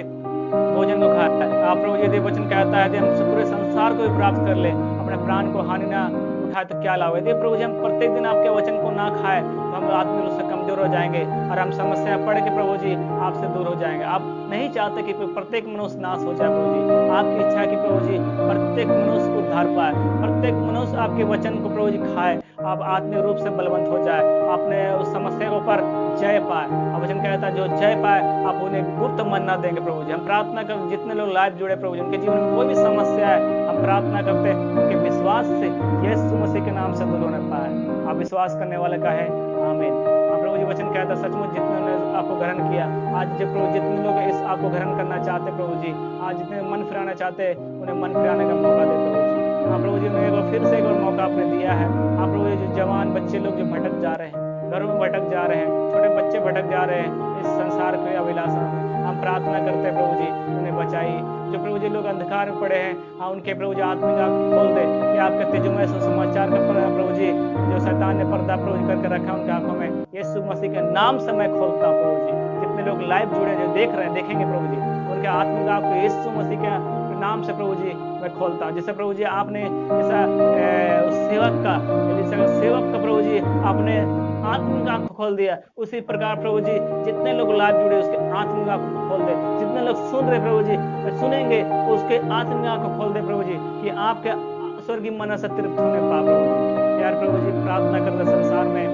भोजन को खाए। आप प्रभु जी वचन कहता है यदि हम पूरे संसार को भी प्राप्त कर ले, अपने प्राण को हानि ना उठाए तो क्या लाभ। यदि प्रभु जी हम प्रत्येक दिन आपके वचन को ना खाए तो हम आत्मिक रूप से कमजोर हो जाएंगे और हम समस्या पड़ के प्रभु जी आपसे दूर हो जाएंगे। आप नहीं चाहते कि प्रत्येक मनुष्य नाश हो जाए। प्रभु जी आपकी इच्छा है कि प्रभु जी प्रत्येक मनुष्य उद्धार पाए, प्रत्येक मनुष्य आपके वचन को प्रभु जी खाए, आप आत्मिक रूप से बलवंत हो जाए, आपने उस समस्या के ऊपर जय पाए। अब वचन कहता है जो जय पाए आप उन्हें गुप्त मन्ना देंगे। प्रभु जी हम प्रार्थना कर जितने लोग लाइव जुड़े प्रभु जी उनके जीवन में कोई भी समस्या है, हम प्रार्थना करते हैं उनके विश्वास से यीशु मसीह के नाम से दूर होने पाए। आप विश्वास करने वाले का है आमीन। आप प्रभु जी वचन कहता है सचमुच जितने ने आपको ग्रहण किया, आज जब प्रभु जितने लोग इस आपको ग्रहण करना चाहते प्रभु जी, आज जितने मन फिराना चाहते उन्हें मन फिराने का मौका दे प्रभु जी। आप प्रभु जी ने एक बार फिर से एक और मौका आपने दिया है। आप प्रभु जी जो जवान बच्चे लोग जो भटक जा रहे हैं, घरों में भटक जा रहे हैं, छोटे बच्चे भटक जा रहे हैं इस संसार के अभिलाषा में, हम प्रार्थना करते हैं प्रभु जी उन्हें बचाइए। जो प्रभु जी लोग अंधकार में पड़े हैं, हाँ उनके प्रभु जी आत्मिक आंख खोल दे कि आपके तेजोमय सुसमाचार का प्रभु जी जो शैतान ने पर्दा प्रभु जी करके रखा उनकी आंखों में, यीशु मसीह के नाम से मैं खोलता हूँ प्रभु जी। जितने लोग लाइव जुड़े जो देख रहे हैं देखेंगे प्रभु जी, उनके आत्मिक आंख को यीशु मसीह के नाम से प्रभु जी मैं खोलता हूँ। जैसे प्रभु जी आपने जैसा सेवक का प्रभु जी आपने आत्मिक आंख खोल दिया, उसी प्रकार प्रभु जी जितने लोग लाइव जुड़े उसके आत्मिक आंख खोल दे। जितने लोग सुन रहे प्रभु जी सुनेंगे उसके आत्मिक आंख खोल दे प्रभु जी कि आपके स्वर्गीय मना से तृप्त होने पा प्रभु जी। यार प्रभु जी प्रार्थना करते संसार में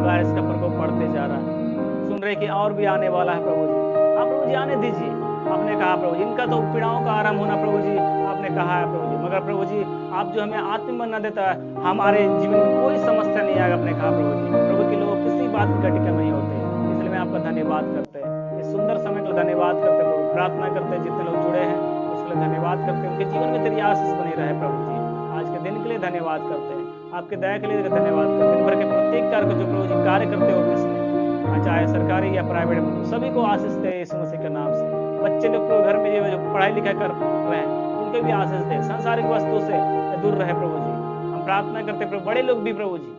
वायरस का प्रकोप बढ़ते जा रहा है, सुन रहे कि और भी आने वाला है प्रभु जी। आप प्रभु जी आने दीजिए, आपने कहा प्रभु जी इनका तो पीड़ाओं का आराम होना प्रभु जी आपने कहा है प्रभु जी। मगर प्रभु जी आप जो हमें आत्मिक मन्ना देता है हमारे जीवन में कोई समस्या नहीं आएगा, आपने कहा प्रभु जी। प्रभु के लोग किसी बात की कटिका नहीं होते, इसलिए मैं आपका धन्यवाद करते हैं। इस सुंदर समय के लिए धन्यवाद करते हैं प्रभु। प्रार्थना करते हैं जितने लोग जुड़े हैं उसके लिए धन्यवाद करते हैं, उनके जीवन में तेरी आशीष बनी रहे प्रभु जी। आज के दिन के लिए धन्यवाद करते हैं, आपके दया के लिए धन्यवाद करते हैं। दिन भर के प्रत्येक कार्य को जो प्रभु जी कार्य करते हो ऑफिस में, चाहे सरकारी या प्राइवेट, सभी को आशीष दे यीशु मसीह के नाम से। बच्चे लोग घर में जो पढ़ाई लिखाई कर रहे हैं उनके भी आशीष दे, सांसारिक वस्तु से दूर रहे प्रभु जी। हम प्रार्थना करते प्रभु बड़े लोग भी प्रभु जी,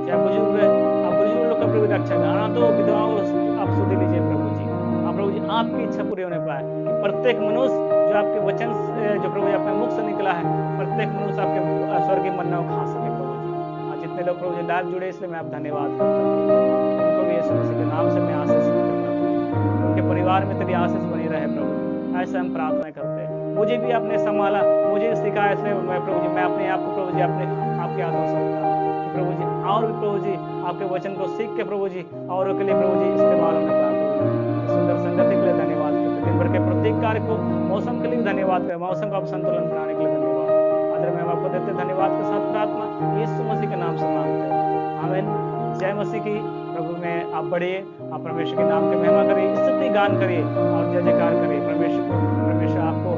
चाहे बुजुर्ग लोग का प्रभु रक्षा करना, तो विधवाओं को आप सुधि लीजिए प्रभु जी। आप प्रभु जी आपकी इच्छा पूरी होने पाए कि प्रत्येक मनुष्य जो आपके वचन जो प्रभु जी अपने मुख से निकला है, प्रत्येक मनुष्य आपके स्वर्गीय मन्ना को खा सके प्रभु जी। आज जितने लोग प्रभु जी लाइव जुड़े इसलिए मैं आप धन्यवाद करता हूँ। उनको भी यीशु मसीह के नाम से मैं आशीष करता हूँ, उनके परिवार में तेरी आशीष बनी रहे प्रभु। ऐसा हम प्रार्थना करते हैं। मुझे भी आपने संभाला, मुझे सिखाया, इसलिए मैं प्रभु जी मैं अपने आप को प्रभु जी अपने आपके हाथों में सौंपता हूं कि प्रभु जी और भी प्रभु जी आपके वचन को सीख के प्रभु जी औरों के लिए प्रभु जी इस्तेमाल होने पाए प्रभु जी। सुंदर संगति के लिए धन्यवाद करते, दिन भर के प्रत्येक कार्य को, मौसम के लिए धन्यवाद करें, मौसम का संतुलन बनाने के लिए धन्यवाद। आदर में हम आपको देते धन्यवाद के साथ प्रार्थना यीशु मसीह के नाम से मांगते हैं आमीन। जय मसीह की। प्रभु में आप बढ़िए, आप परमेश्वर के नाम की महिमा करिए, स्तुति गान करिए और जय जयकार करिए। परमेश्वर आपको